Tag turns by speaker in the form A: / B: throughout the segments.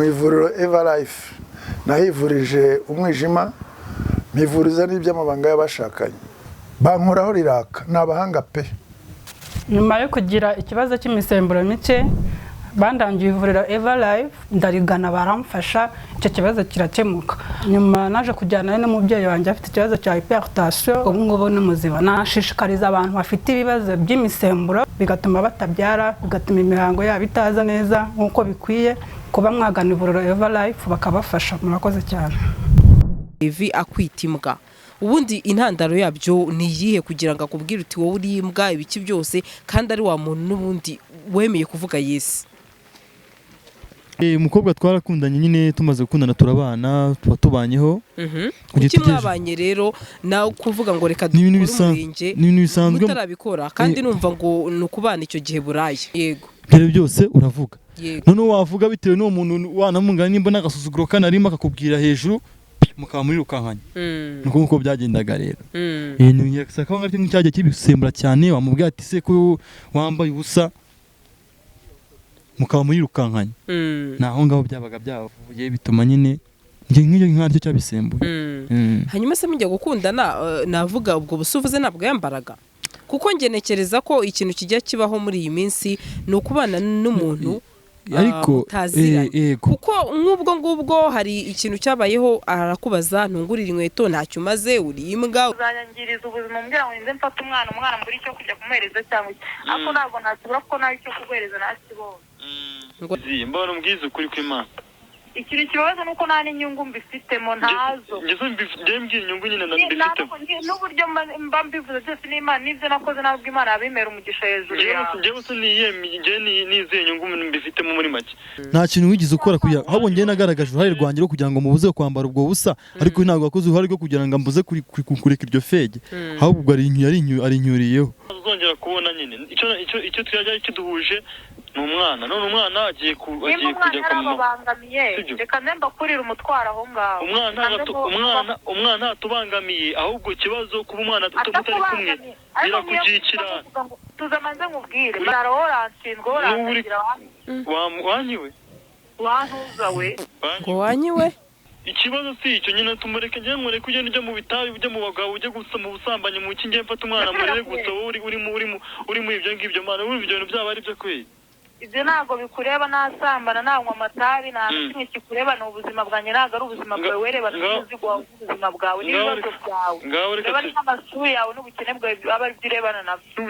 A: mu ivuriro Everlife nahivurije umwijima mpivuriza n'iby'amabanga y'abashakanye bankoraho riraka n'abahanga pe.
B: Nyuma yo kugira ikibazo cy'imisemburo mike bandangiye ivuriro Everlife ndarigana baramfasha icyo kibazo kirakemuka. Nyuma naje kujyana n'umubyeyi wanjye afite ikibazo cya hypertension, ubu ngubu ni muzima. Nashishikariza abantu bafite ibibazo by'imisemburo bigatuma batabyara, bigatuma imihango yabo itaza neza nk'uko bikwiye, kuba mwagana ivuriro Everlife bakabafasha. Murakoze cyane.
C: Ivi akwitimbwa ubundi intandaro yabyo ni iyihe kugira ngo akubwire uti wowe uri imbwa ibiki byose kandi ari wa muntu n'ubundi wemeye kuvuga Yesu?
D: Umukobwa twarakundanye nyine tumaze gukundana turabana tuba tubanyeho.
C: Kuki mwabanye rero nawe kuvuga ngo reka dukore umurenge
D: n'ibintu bisanzwe
C: mutarabikora kandi numva ngo nukubana icyo gihe buraye. Yego
D: ibyo byose uravuga none wavuga bitewe n'uwo muntu wanamungana nimba n'agasuzuguro kanarimo akakubwira hejuru mukaba muri rukankanya. Nuko uko byagendaga rero yakasaka ngo ariko cyajya kibisembura cyane wamubwira ati se ko wambaye ubusa mukaba muri rukankanya. Naho ngaho byabaga byavuye bituma nyine ngiye nk'iyo nk'aryo cyabisembuye.
C: Hanyuma se mujya gukundana navuga ubwo busuvuze ntabwo yambaraga kuko ngenekereza ko ikintu kijya kibaho muri iyi minsi no kubana n'umuntu
D: ariko
C: kuko nk'ubwo ngubwo hari ikintu cyabayeho arakubaza ntungurira inkweto ntacyo umaze uri imbwa
E: uzanyangiriza ubuzima mbwira ngo nze mfate umwana mburi cyo kujya kumuhereza cyangwa ariko ntabwo natubura ko nayo cyo kuguhereza nakibonye
F: mbona umbwiza ukuri kw'Imana.
E: Ikintu kibazo nuko nta n'inyungu mbifitemo ntazo.
F: Njye mbwira inyungu nyine ndabifitemo.
E: N'uburyo mba mbivuze byose n'Imana n'ibyo nakoze nabwo Imana yabimera umugisha hejuru yawe.
F: Njyewe se nizeye inyungu mbifitemo muri make.
D: Nta kintu wigize ukora kugira ahubwo njye nagaragaje uruhare rwanjye rwo kugira ngo mubuze kwambara ubwo busa ariko ntabwo wakoze uruhare rwo kugira ngo mbuze kureka iryo fege ahubwo ari inyuriyeho.
F: Uzongera kubona nyine icyo twajya kiduhuje n'umwana none umwana agiye kujya kwa mama.
E: Reka nemba kurira umutwara aho ngaho.
F: Umwana atubangamiye ahubwo ikibazo kuba umwana tutari kumwe birakujikira.
E: Tuzamanze nkubwire barahoransindwa horangira
F: wanyiwe
E: wantuza we
C: ngo wanyiwe.
F: Ikibazo si icyo nyine tumureke njye nkore kugenda ujya mu bitabi ujya mu bagabo ujye gusa mu busambanyi mu kinge mfata umwana murere gusa uri mu ibyo ngibyo mana uri ibyo bintu byaba ari byo kweli.
E: Ibyo ntabwo bikureba nasambana nanywa amatabi nta kimwe kikureba ni ubuzima bwanjye ntabwo ari ubuzima bwawe werebana n'ubuzima ubuzima bwawe n'ibibazo byawe reba n'amasuri yawe n'ubukene bwawe aba ari byo urebana nabyo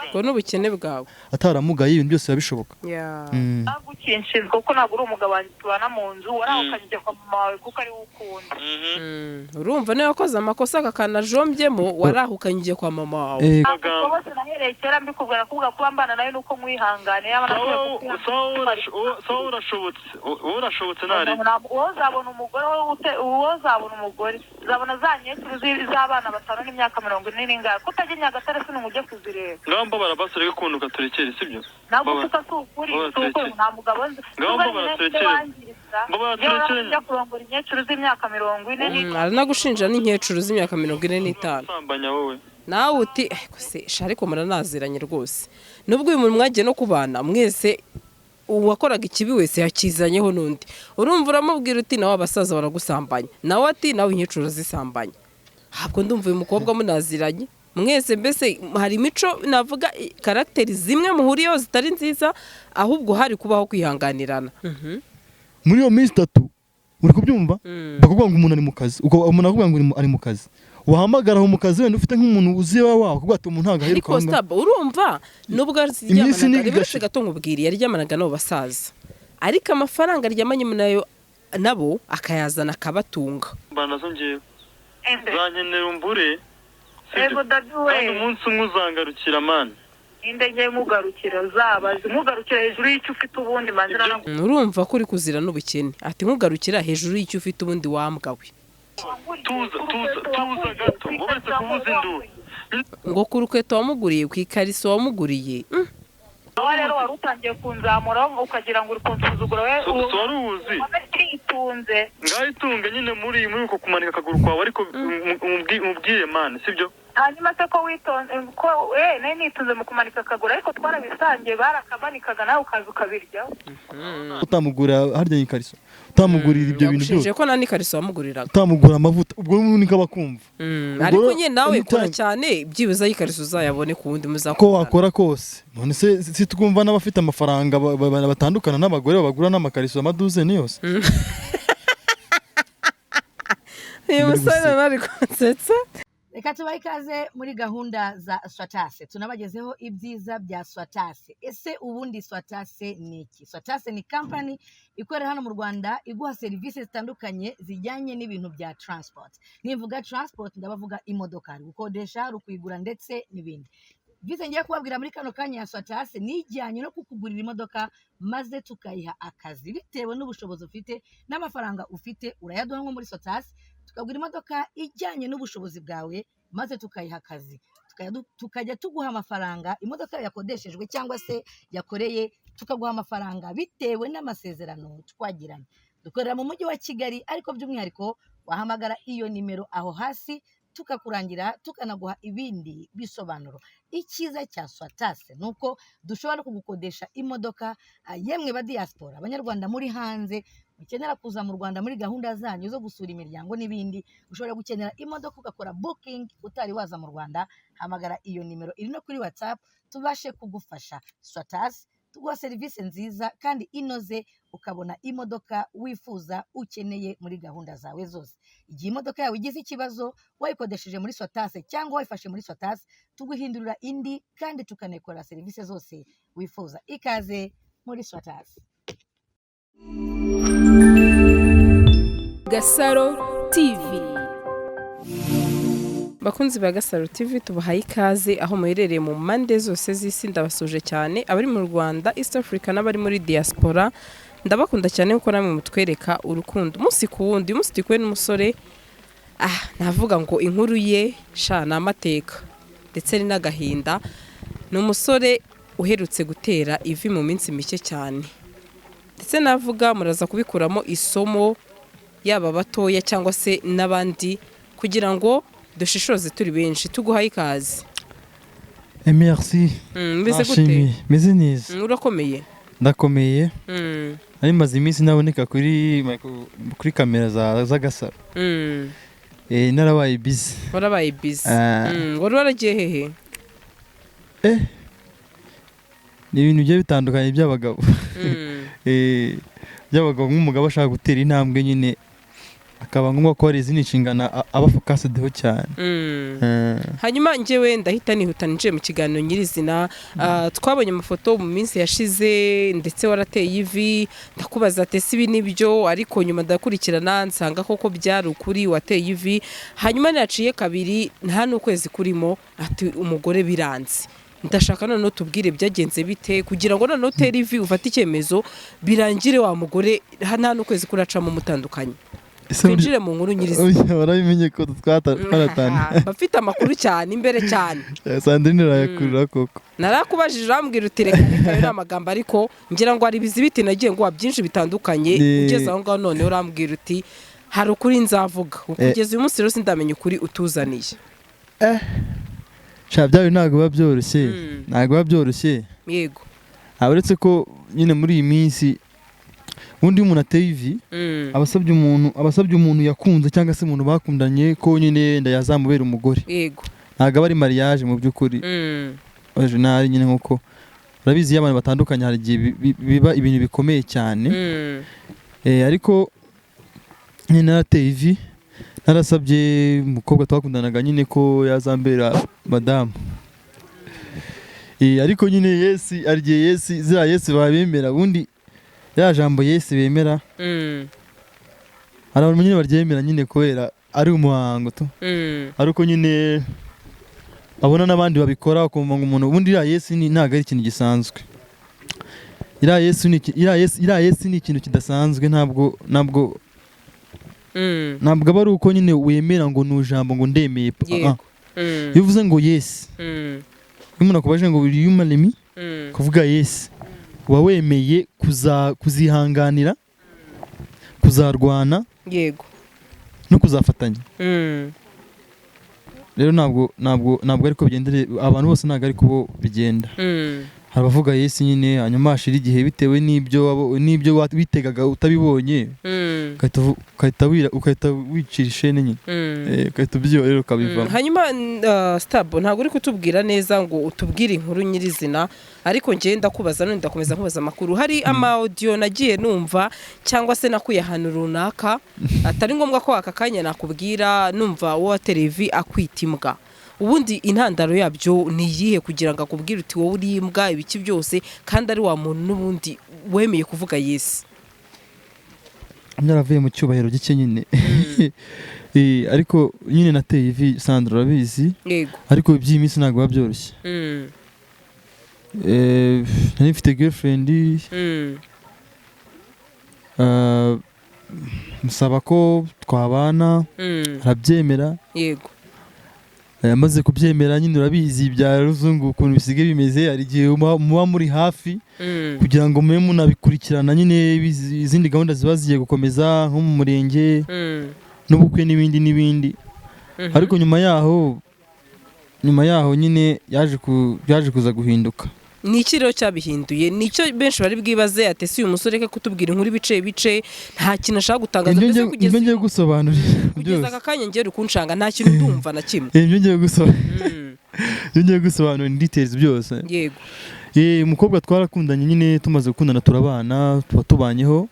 C: ngo n'ubukene bwawe
D: ataramugaye ibintu byose babishoboka.
E: ntabwo ukinshizwa kuko ntabwo uri umugabo wanjye tubana mu nzu warahukanye kwa mama wawe kuko ari we ukunda.
C: Urumva niyo wakoze amakosa akakanajombyemo warahukanye kwa mama wawe.
E: Ntabwo bose nahereye kera mbikubwira kuvuga kuba mbana nawe nuko mwihangane
F: urashobotse nari
E: uzabona umugore uzabona za nyekuru z'abana 5 n'imyaka 40 n'ingahe kutajya Nyagatare se n'umujye kuzireba
F: ngamba barabasore kuntu katurekere sibyo
E: ntabwo tukasukuri nta mugabo nzi ngamba baraterekere kurongora inyekuru z'imyaka 40
C: aranagushinja n'inkecuru z'imyaka 45
F: sambanya wowe
C: nawe uti se ariko muranaziranye rwose nubwo uyu muntu mwagiye no kubana mwese uwakoraga ikibi wese yakizanyeho n'undi urumva uramubwira uti nawe abasaza baragusambanya nawe ati nawe inkecuru zisambanya ntabwo ndumva uyu mukobwa munaziranye mwese mbese hari imico navuga karakteri zimwe muhuriyeho zitari nziza ahubwo hari kubaho kwihanganirana.
D: Muri iyo minsi 3 uri kubyumva bakubwira ngo umuntu ari mu kazi umuntu akubwira ngo ari mu kazi wahamagara mu kazi wenda ufite nk'umuntu uziye wawe kuko ati umuntu ntago aheruka
C: ariko stop urumva nubwo aryamanaga ribashe gato nkubwiriye aryamanaga nabo basaza ariko amafaranga aryamanye nayo nabo akayazana akabatunga
F: banazo ngiye zanyenera umbure
E: ego daduwe
F: umunsi umwe uzangarukira man
E: indege mugarukira zabaze mugarukira hejuru y'icyo ufite ubundi manzira
C: urumva ko uri kuzira n'ubukene ati mugarukira hejuru y'icyo ufite ubundi wambwawe
F: tuza gato uretse kubuza induru
C: ngo ku rukweto wamuguriye ku ikariso wamuguriye
E: aho rero wari utangiye kunzamura ukagira ngo uri kunsuzugura we
F: wari uzi
E: itunze
F: ngayitunga nyine muri uko kumanika akaguru kwawe ariko umubwire man sibyo
E: hanyuma se ko witonze ko nari nitunze mu kumanika akaguru ariko twarabisangiye barakamanikaga nawe ukaza ukabirya
D: utamugura harya ikariso utamugurira ibyo bintu byose
C: ko nani kariso wamuguriraga
D: utamugura amavuta ubwo nunika bakumva
C: ariko nyine nawe kora cyane byibuza y'ikariso uzayabone ku wundi muzakora
D: ko wakora kose none se twumva n'abafite amafaranga batandukana n'abagore bagura n'amakariso amaduzeni yose
C: uyu musore nari konsetsa.
G: Reka tubahe ikaze muri gahunda za Swatase. Tunabagezeho ibyiza bya Swatase. Ese ubundi Swatase ni iki? Swatase ni company ikorera hano mu Rwanda iguha serivisi zitandukanye zijyanye n'ibintu bya transport. Nivuga transport ndabavuga imodoka, gukodesha, rukuyigura ndetse n'ibindi. Bize ngiye kubabwira muri kano kanya ya Swatase nijyanye no kukugurira imodoka maze tukayiha akazi bitewe n'ubushobozi ufite n'amafaranga ufite urayaduha nko muri Swatase. Tukagura imodoka ijyanye n'ubushobozi bwawe maze tukayiha akazi tukajya tuguha amafaranga imodoka yakodeshejwe cyangwa se yakoreye tukaguha amafaranga bitewe n'amasezerano twagiranye. Dukorera mu mujyi wa Kigali ariko by'umwihariko wahamagara iyo nimero aho hasi tukakurangira tukanaguha ibindi bisobanuro. Ikiza cya Swatase nuko dushobora kugukodesha imodoka yemwe ba diaspora abanyarwanda muri hanze ukenera kuza mu Rwanda muri gahunda zanyu zo gusura imiryango n'ibindi ushobora gukenera imodoka ugakora booking utari waza mu Rwanda hamagara iyo nimero iri no kuri WhatsApp tubashe kugufasha. Swatase tuguha serivisi nziza kandi inoze ukabona imodoka wifuza ukeneye muri gahunda zawe zose. Igihe imodoka yawe igize ikibazo wayikodesheje muri Swatase cyangwa wayifashe muri Swatase tuguhindurira indi kandi tukanekora serivisi zose wifuza. Ikaze muri Swatase.
C: Gasaro TV. Bakunzi ba Gasaro TV tubahaye ikaze aho muherereye mu mande zose z'isi ndabasuje cyane abari mu Rwanda, East Africa n'abari muri diaspora. Ndabakunda cyane kuko namwe mutwereka urukundo umunsi ku wundi. Umunsi tikwe n'umusore navuga ngo inkuru ye na amateka ndetse ni n'agahinda. Ni umusore uherutse gutera ivi mu minsi mike cyane. Ndetse navuga muraza kubikuramo isomo yaba batoya cyangwa se n'abandi kugira ngo dushishoze turi benshi. Tuguhaye ikaze.
D: Merci.
C: Mbese gute?
D: Meze neza.
C: Urakomeye?
D: Ndakomeye. Ari maze iminsi naboneka kuri kamera za Gasaro. Narabaye busy.
C: Warabaye busy. Wari waragiye hehe?
D: Ni ibintu bye bitandukanye by'abagabo. By'abagabo nk'umugabo ashaka gutera intambwe nyine akaba ngombwa ko hari izindi nshingano aba focusedeho cyane.
C: Hanyuma njyewe ndahita nihuta nje mu kiganiro nyirizina. Twabonye amafoto mu minsi yashize ndetse warateye ivi ndakubaza ati si ibi nibyo ariko nyuma ndakurikirana nsanga koko byari ukuri wateye ivi. Hanyuma naciye kabiri nta n'ukwezi kurimo ati umugore biranze. Ndashaka none tubwire byagenze bite kugira ngo none utere ivi ufate icyemezo birangire wa mugore nta n'ukwezi kuracamo mutandukanye. Twinjire mu nkuru nyirizina.
D: Warabimenye ko twaratana.
C: Bafite amakuru cyane imbere cyane.
D: Sandrine rayakurira koko.
C: Narakubajije urambwira utereka reka amagambo ariko ngira ngo ari bizibiti nagiye ngo byinshi bitandukanye ugeze aho ngaho none urambwira uti hari ukuri nzavuga. Ukugeza uyu munsi rero sindamenye ukuri utuzaniye.
D: Byawe ntabwo biba byoroshye. Ntabwo biba byoroshye.
C: Yego.
D: Uretse ko nyine muri iyi minsi undi umuntu ateye ivi abasabye umuntu yakunze cyangwa se umuntu bakundanye ko nyine ndayazamubera umugore.
C: Yego.
D: Ntabwo ari mariage mu by'ukuri. Original nyine nkuko urabizi y'abantu batandukanye hari igihe biba ibintu bikomeye cyane. Ariko nyine narateye ivi narasabye umukobwa twakundanaga nyine ko yazambera madame. Ariko nyine Yesu argiye Yesu zira Yesu babemera ubundi ya jambo Yesu bemera. Hari abantu nyine baryemera nyine kubera ari umuhango to. Ariko nyine abona n'abandi babikora ukumva ngo umuntu ubundi ya Yesu ni ntago ari ikintu gisanzwe. Ira Yesu ni ikintu kidasanzwe ntabwo aba ari uko nyine wemera ngo ni ujambo ngo ndemeye. Bivuze ngo Yesu. Umuntu akubaje ngo will you marry me? Kuvuga Yesu. Uba wemeye kuzihanganira kuzarwana.
C: Yego.
D: No kuzafatanya. Rero ntabwo ariko bigendere abantu bose ntabwo ariko bigenda. Haravuga Yesu nyine hanyuma ashira igihe bitewe n'ibyo witegaga utabibonye. ukahita wicira ishene nyine ukahita ubyiyorera ukabivamo.
C: Hanyuma Stabo ntabwo uri kutubwira neza ngo utubwire inkuru nyirizina, ariko njye ndakubaza none ndakomeza nkubaza amakuru. Hari ama audio nagiye numva cyangwa se nakuye ahantu runaka atari ngombwa ko aka kanya nakubwira, numva wowe televi akwita imbwa. Ubundi intandaro yabyo ni iyihe kugira ngo akubwire uti wowe uri imbwa ibiki byose kandi ari wa muntu n'ubundi wemeye kuvuga Yesu?
D: Nyaravuye mu cyubahiro gike nyine. Ariko nyine nateye ivi Sandra urabizi.
C: Yego.
D: Ariko iby'iminsi ntabwo byoroshye. Nari mfite girlfriend. Musaba ko twabana. Arabyemera.
C: Yego.
D: Yamaze kubyemera nyine urabizi bya ruzungu ukuntu bisigaye bimeze, ari gihe muba muri hafi kugira ngo mwe munabikurikirana nyine izindi gahunda ziba zigiye gukomeza nko mu murenge n'ubukwe n'ibindi. Ariko nyuma yaho nyine yaje kuza guhinduka.
C: Ni iki rero cyabihinduye? Nicyo benshi bari bwibaze ati ese uyu musore ke kutubwira inkuru bice nta kintu ashaka gutangaza
D: mbese kugeza ngiye gusobanurira
C: kugeza aka kanya ngiye kunshanga nta kintu ndumva na kimwe.
D: Ngiye gusobanura details byose.
C: Yego.
D: Umukobwa twarakundanye nyine tumaze gukundana turabana tuba tubanyeho.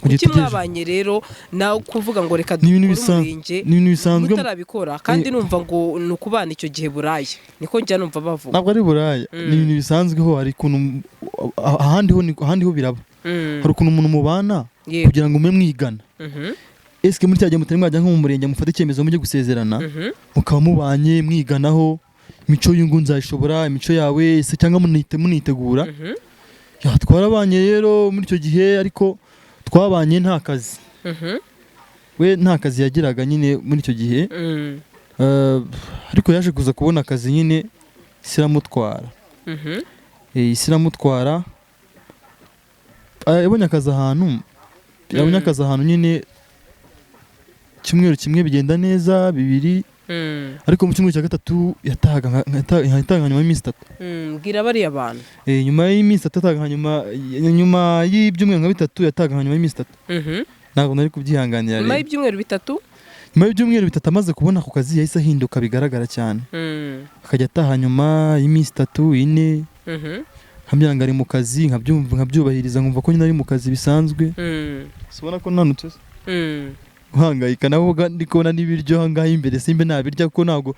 C: Kuki mwabanye rero nawe kuvuga ngo reka
D: n'ibintu bisanzwe
C: mutarabikora kandi numva ngo nukubana icyo gihe buraya niko njya numva bavuga.
D: Ntabwo ari buraya ni ibintu bisanzweho, hari kuntu ahandi ho biraba. Hari ukuntu umuntu mubana kugira ngo mwe mwigana. Eske muri cyajya mutari mwajya nko mu murenge mufate icyemezo mujye gusezerana mukaba mubanye mwiganaho imico y'ingu nzayishobora imico yawe se cyangwa munitegura. Twarabanye rero muri icyo gihe ariko twabanye nta kazi. We nta kazi yagiraga nyine muri icyo gihe. Ariko yaje kuza kubona akazi nyine isiramutwara. Isiramutwara yabonye akazi ahantu nyine cyumweru kimwe bigenda neza bibiri. Ariko mu cyumweru cya gatatu yatahaga nyuma y'iminsi 3.
C: Bwira bari abantu.
D: Nyuma y'iminsi 3 yatahaga nyuma y'ibyumweru nka 3 yatahaga nyuma y'iminsi 3. Ntabwo nari kubyihanganira.
C: Nyuma y'ibyumweru 3?
D: Nyuma y'ibyumweru 3 amaze kubona ku kazi yahise ahinduka bigaragara cyane. Akajya ataha nyuma y'iminsi 3 4. Nkambya ngo ari mu kazi nkabyubahiriza nkumva ko nyine ari mu kazi bisanzwe. Sibona ko nanutse. Uhangayika nabo ndi kubona n'ibiryo hangaye imbere simbe nabirya kuko ntabwo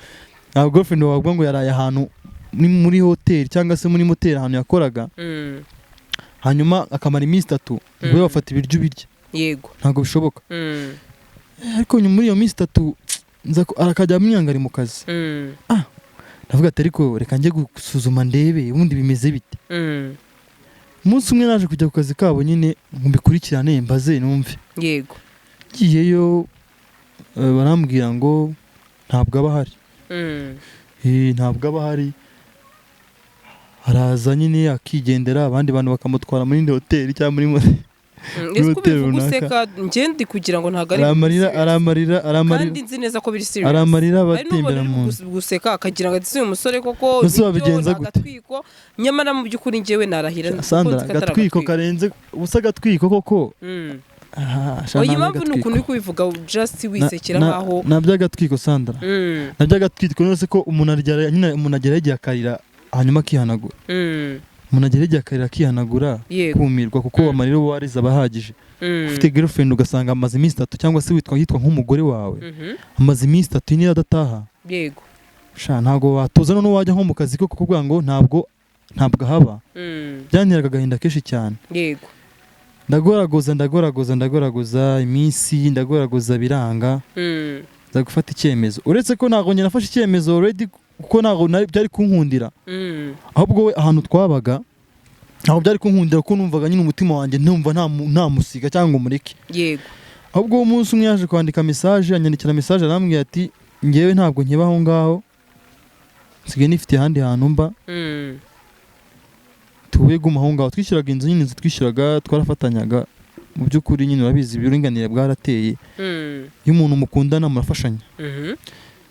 D: girlfriend wavuga ngo yaraye ahantu muri hotel cyangwa se muri motel ahantu yakoraga. Hanyuma akamara iminsi 3 ngo bafata ibiryo birya.
C: Yego.
D: Ntabwo bishoboka. Ariko nyuma muri iyo minsi 3 arakajya mwiyangari mu kazi. Ndavuga ati ariko reka njye gusuzuma ndebe ubundi bimeze bite. Umunsi umwe naje kujya ku kazi kabo nyine mbikurikirane mbaze numve.
C: Yego.
D: Giyeyo barambwira ngo ntabwo aba hari. Ntabwo aba hari. Araza nyine akigendera abandi bantu bakamutwara muri hotel cyangwa muri
C: hotel runaka. Ngende kugira ngo ntago ari
D: aramarira
C: kandi nzi neza ko biri serious.
D: Aramarira batembera mu
C: guseka akagira ngo ati uyu musore koko
D: bigenza gute.
C: Nyamara mu by'ukuri ngewe narahira.
D: Sandra gatwiko karenze ubusa gatwiko koko.
C: Oya mpamvu nukuntu uri kubivuga just wisekera nkaho
D: nabyagatwiko Sandra. Nabyagatwiko nose ko umuntu agera igihe akarira hanyuma akihanagura. Umuntu agera igihe akarira akihanagura kumirwa kuko amarira wariza abahagije. Ufite girlfriend ugasanga amaze iminsi 3 cyangwa se yitwa nk'umugore wawe amaze iminsi 3 niyo adataha.
C: Yego.
D: Ntabwo watuza none wajya nko mu kazi ko kuvuga ngo ntabwo haba. Byanteraga agahinda kenshi cyane.
C: Yego.
D: Ndagoragoza iminsi ndagoragoza biranga. Za gufata icyemezo uretse ko ntago njye nafashe icyemezo already kuko ntago byari kunkundira. Ahubwo we ahantu twabaga ntago byari kunkundira kuko numvaga nyine umutima wanjye ntumva nta musiga cyangwa umureke.
C: Yego.
D: Ahubwo umunsi umwe yaje kwandika message anyandikira message arambwira ati ngewe ntabwo nkibaho ngaho nsigaye nifite ahandi hantu mba. Tuwe gumaho ngaho twishyuraga inzu nyine twishyuraga twarafatanyaga mu by'ukuri nyine urabizi ibiringanire bwarateye. Iyo umuntu mukundana murafashanya.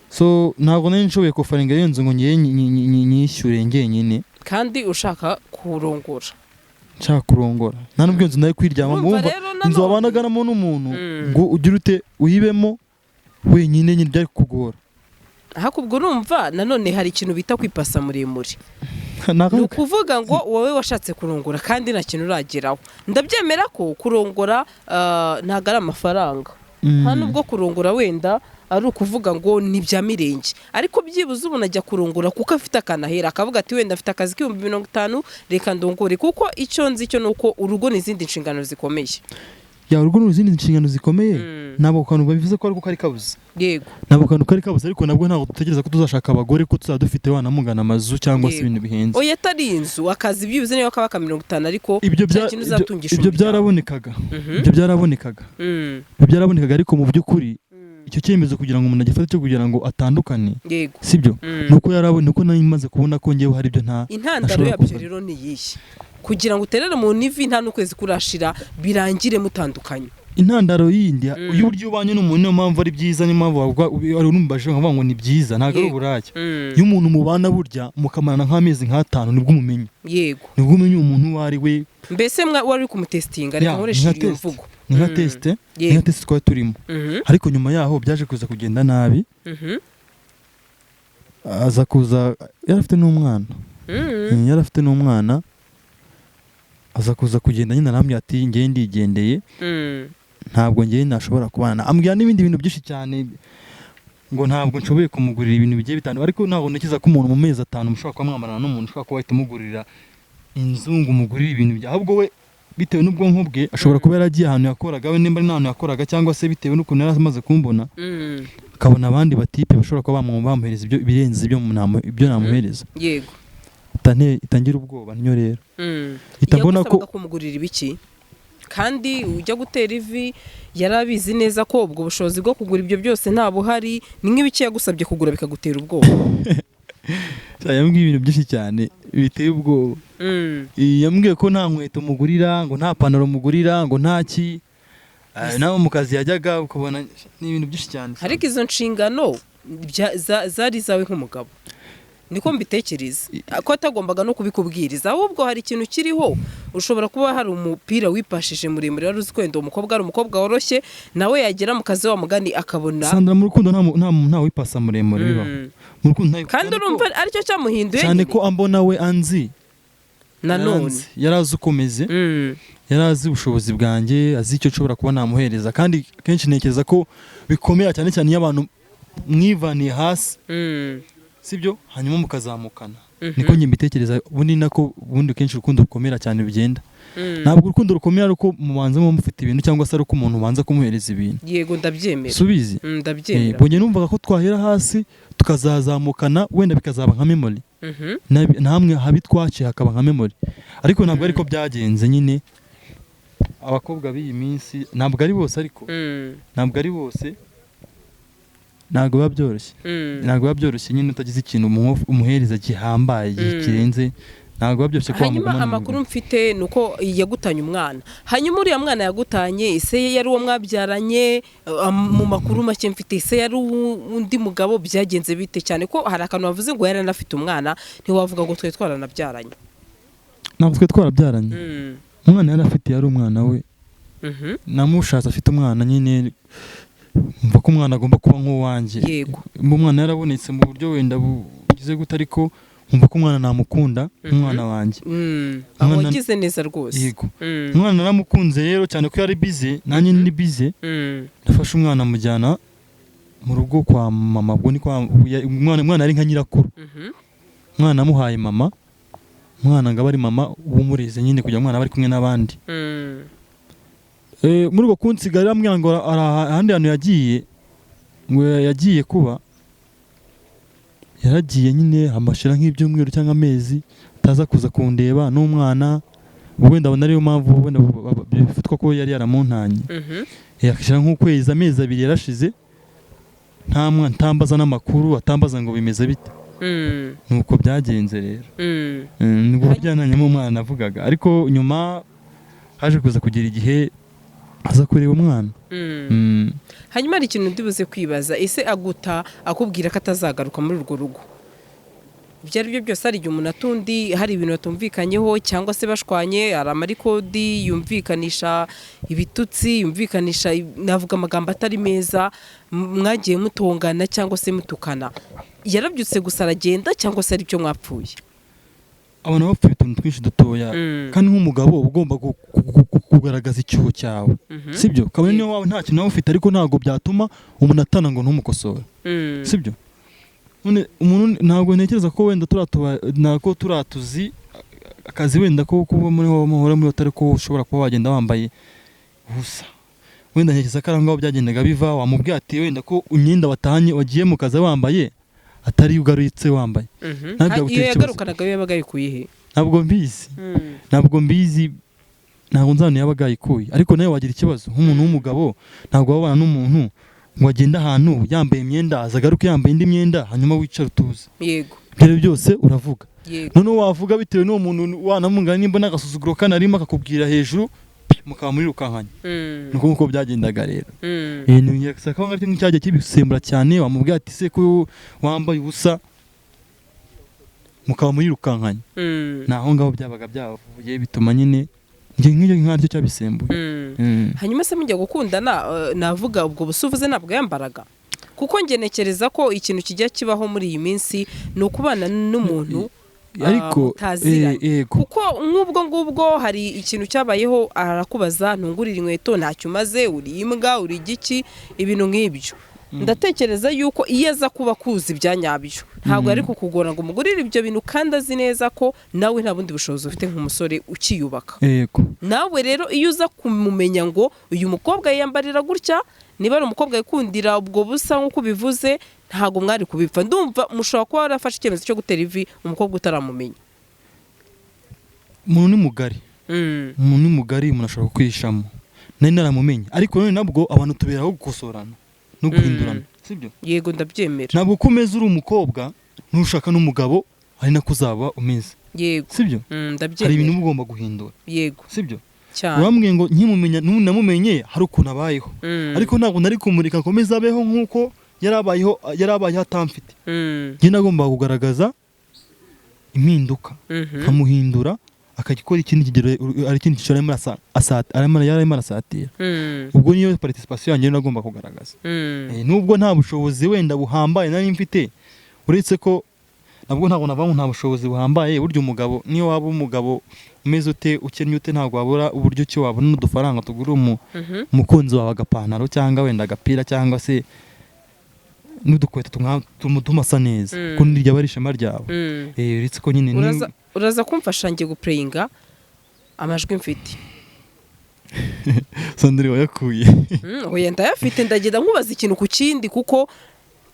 D: So ntabwo nari nshoboye kufaringa iyo nzu ngo nyishyure ngenyine
C: kandi ushaka kurongora.
D: Nshaka kurongora nta nubwo inzu nari kwiryama inzu wabanaganamo n'umuntu ngo ugire ute uyibemo wenyine nyine byari kugora.
C: hakubwo urumva nanone hari ikintu bita kwipasa muremure. Ni ukuvuga ngo wowe washatse kurongora kandi nta kintu urageraho. Ndabyemera ko kurongora ntabwo ari amafaranga, nta nubwo kurongora wenda ari ukuvuga ngo ni bya mirenge, ariko byibuze ubu najya kurongora kuko afite akanahera akavuga ati wenda afite akazi k'50,000 reka ndongore, kuko icyo nzi cyo nuko urugo n'izindi nshingano zikomeye.
D: Ya urugo n'izindi nshingano zikomeye nabo kantu babivuze ko ariko kari kabuze.
C: Yego.
D: Nabo kantu kari kabuze, ariko nabwo ntabwo dutegereza ko tuzashaka abagore ko tuzadufite wana mugana amazu cyangwa se ibintu bihenze.
C: Oya atari inzu akazi byibuze niyo kabaka 50 ariko
D: ibyo byarabonekaga. Ibyo byarabonekaga ariko mu by'ukuri icyo cyemezo kugira ngo umuntu agifate cyo kugira ngo atandukane.
C: Yego.
D: Sibyo? Nuko yarabone ko nayimaze kubona ko ngewe hari ibyo nta
C: intandaro yabyo rero ni yihe kugira ngo uterere mu nivi nta n'ukwezi kurashira birangire mutandukanye.
D: Intandaro yindi y'uburyo ubanye n'umuntu niyo mpamvu ari byiza, niyo mpamvu ari numbaje nkavuga ngo ni byiza ntago ari uburake. Iyo umuntu mubana burya mukamarana nk'amezi nk'atanu nibwo umumenye.
C: Yego.
D: Nibwo umenye umuntu wari we.
C: Mbese wari kumutestinga reka nkoresha iyo mvugo.
D: Ni nka test twari turimo. Ariko nyuma yaho byaje kuza kugenda nabi. Aza kuza yarafite n'umwana. Aza kuza kugenda nyine arambwira ati ngiye ndigendeye. Ntabwo ngiye nashobora kubana. Ambwira n'ibindi bintu byinshi cyane ngo ntabwo nshoboye kumugurira ibintu bigiye bitandukanye, ariko ntabwo ntekereza ko umuntu mu mezi 5 mushobora kuba mwamarana n'umuntu ushobora kuba umugurira inzu ngo umugurire ibintu bya, ahubwo we bitewe n'ubwonko bwe ashobora kuba yaragiye ahantu yakoraga, we nimba ari n'ahantu yakoraga cyangwa se bitewe n'ukuntu yari amaze kumbona akabona abandi batipe bashobora kuba bamuhereza ibyo birenze ibyo namuhereza.
C: Yego.
D: Itangira ubwoba niyo rero. Itabona ko
C: kumugurira ibiki kandi ujya gutera ivi yarabizi neza ko ubwo bushobozi bwo kugura ibyo byose nta buhari, ni nk'ibiki yagusabye kugura bikagutera ubwoba.
D: Yambwiye ibintu byinshi cyane biteye ubwoba. Yambwiye ko nta nkweto mugurira, ngo nta pantaro mugurira, ngo nta ki. Nawe mu kazi yajyaga ukabona ni ibintu byinshi cyane.
C: Ariko izo nshingano zari zawe nk'umugabo. Niko mbitekereza ko atagombaga no kubikubwiriza, ahubwo hari ikintu kiriho. Ushobora kuba hari umupira wipashije muremure wari uzi kwenda umukobwa ari umukobwa woroshye, nawe yagera mu kazi wa mugani akabona.
D: Sandra mu rukundo nta wipasa muremure bibaho. Mu rukundo
C: kandi urumva aricyo cyamuhinduye
D: cyane ko ambona we anzi
C: nanone
D: yarazi ukomeze. Yarazi ubushobozi bwanjye, azi icyo nshobora kuba namuhereza, kandi kenshi ntekereza ko bikomeye cyane cyane iyo abantu mwivaniye hasi. Sibyo hanyuma mukazamukana. Niko njye mbitekereza, ubundi nako ubundi kenshi urukundo rukomera cyane bigenda. Ntabwo urukundo rukomera uko mubanza mufite ibintu cyangwa se ari uko umuntu ubanza kumuhereza ibintu.
C: Yego ndabyemera.
D: Subizi.
C: Ndabyemera.
D: Bonye numvaga ko twahera hasi tukazazamukana wenda bikazaba nka memory. Namwe habi twaciye hakaba nka memory. Ariko ntabwo ariko byagenze nyine. Abakobwa b'iyi minsi ntabwo ari bose ariko. Ntabwo ari bose. Ntabwo biba byoroshye nyine utagize ikintu umuhereza gihambaye kirenze. Ntabwo biba byoroshye kwa muguma.
C: Hanyuma amakuru mfite nuko yagutanye umwana. Hanyuma uriya mwana yagutanye ise yari uwo mwabyaranye, mu makuru make mfite ise yari undi mugabo, byagenze bite cyane ko hari akantu bavuze ngo yari anafite umwana, ntiwavuga ngo twe twaranabyaranye.
D: Ntabwo twe twarabyaranye. Umwana yari afite yari umwana we. Namushatse afite umwana nyine. Mva ko umwana agomba kuba nk'uwanjye.
C: Yego.
D: Umwana yarabonetse mu buryo wenda bugize gute, ariko mva ko umwana namukunda umwana wanjye.
C: Aho wagize neza rwose.
D: Yego. Umwana naramukunze rero cyane ko yari busy, nanjye ni busy. Nafashe umwana mujyana mu rugo kwa mama, ubwo ni kwa umwana ari nka nyirakuru. Umwana amuhaye mama. Umwana ngaba ari mama w'umureze nyine kugira umwana bari kumwe n'abandi. Muri uko kunsigarira ambwira ngo ahandi hantu yagiye kuba, yaragiye nyine amashira nk'ibyumweru cyangwa amezi ataza kuza kundeba n'umwana. Ubwo ndabona ariyo mpamvu wenda bifatwa ko yari yaramuntanye. Yakishira nk'ukwezi, amezi 2 yarashize ntambaza n'amakuru, atambaza ngo bimeze bite. Nuko byagenze rero. Nubwo byananye mu mwana navugaga, ariko nyuma haje kuza kugira igihe aza kureba umwana.
C: Hanyuma hari ikintu ndibuze kwibaza, ese aguta akubwira ko atazagaruka muri urwo rugo, ibyo ari byo byose hari igihe umuntu atundi hari ibintu batumvikanyeho cyangwa se bashwanye, hari amarikodi yumvikanisha ibitutsi, yumvikanisha navuga amagambo atari meza, mwagiye mutongana cyangwa se mutukana, yarabyutse gusa aragenda cyangwa se ari byo mwapfuye?
D: Abantu bapfuye utuntu twinshi dutoya, kandi nk'umugabo ugomba kugaragaza icyuho cyawe, sibyo? Kabone niyo wawe nta kintu ufite, ariko ntabwo byatuma umuntu atana ngo ntumukosore, sibyo? Umuntu ntabwo ntekereza ko wenda turatuzi akazi wenda ko kuba muri muhora muri hoteli ko ushobora kuba wagenda wambaye ubusa. Wenda ntekereza ko arangaho byagendaga biva, wamubwiye ati wenda ko imyenda watahanye wagiye mu kazi wambaye atari ugarutse wambaye.
C: Iyo yagarukanaga yabaga yikuye? Ntabwo
D: mbizi, ntabwo nzano yabaga yikuye, ariko nawe wagira ikibazo nk'umuntu w'umugabo, ntabwo wabana n'umuntu ngo agenda ahantu yambaye imyenda azagaruke yambaye indi myenda hanyuma wicara utuze.
C: Yego.
D: Ibyo byose uravuga. None wavuga bitewe n'uwo muntu wanamungana nimba n'agasuzuguro kanarimo akakubwira hejuru mukaba muri rukankanya. Nuko nkuko byagendaga rero. Niyakisa ko ngati nk'icyaje kibisembura cyane, wamubwira ati se ko wambaye ubusa mukaba muri rukankanya. Naho ngaho byabaga byavuye bituma nyine nk'icyo nk'aricyo cyabisembuye.
C: Hanyuma se mujya gukundana, navuga ubwo busuvuze ntabwo yambaraga? Kuko ngenekereza ko ikintu kijya kibaho muri iyi minsi ni ukubana n'umuntu
D: ariko
C: kuko nk'ubwo ngubwo hari ikintu cyabayeho arakubaza ntungurira inkweto ntacyo umaze, uri imbwa, uri igiki, ibintu nk'ibyo. Ndatekereza yuko iyo aza kuba kuzi ibyanyabyo ntabwo ari kukugora ngo umugurire ibyo bintu, kandi azi neza ko nawe nta bundi bushobozi ufite nk'umusore ukiyubaka. Nawe rero iyo uza kumumenya ngo uyu mukobwa yiyambarira gutya, niba ari umukobwa yikundira ubwo busa nk'uko bivuze, ntabwo mwari kubipfa. Ndumva mushobora kuba warafashe icyemezo cyo gutera ivi umukobwa utaramumenya.
D: Umuntu ni mugari, umuntu ashobora kwishamo. Nari naramumenye, ariko none nabwo abantu tuberaho gukosorana no guhindurana, sibyo?
C: Yego, ndabyemera.
D: Ntabwo kumeza uri umukobwa ntushaka n'umugabo ari nako uzaba umeze.
C: Yego,
D: sibyo?
C: Ndabyemera.
D: Hari ibintu ugomba guhindura.
C: Yego,
D: sibyo?
C: Cyane.
D: Urambwiye ngo nkimumenya namumenye hari ukuntu abayeho, ariko ntabwo nari kumurika komeza abeho nk'uko yarabayeho atamfite. Njye nagomba kugaragaza impinduka, nkamuhindura akagikora ikindi kigero, ari ikindi cyiciro arimo arasatira. Ubwo niyo participation yanjye nagomba kugaragaza. Nubwo nta bushobozi wenda buhambaye nari mfite, uretse ko nabwo ntabwo navamo nta bushobozi buhambaye. Buryo umugabo niyo waba umugabo umeze ute, ukennye ute, ntabwo wabura uburyo cyo wabona n'udufaranga tugura umukunzi wawe agapantaro cyangwa wenda agapira cyangwa se n'udukweto tumasa neza, ko nirya bari ishema ryawe. Uretse ko nyine
C: uraza kumfasha ngiye guplayinga amajwi mfite.
D: Sandrine wayakuye?
C: Oya, ndayafite, ndagenda nkubaza ikintu ku kindi kuko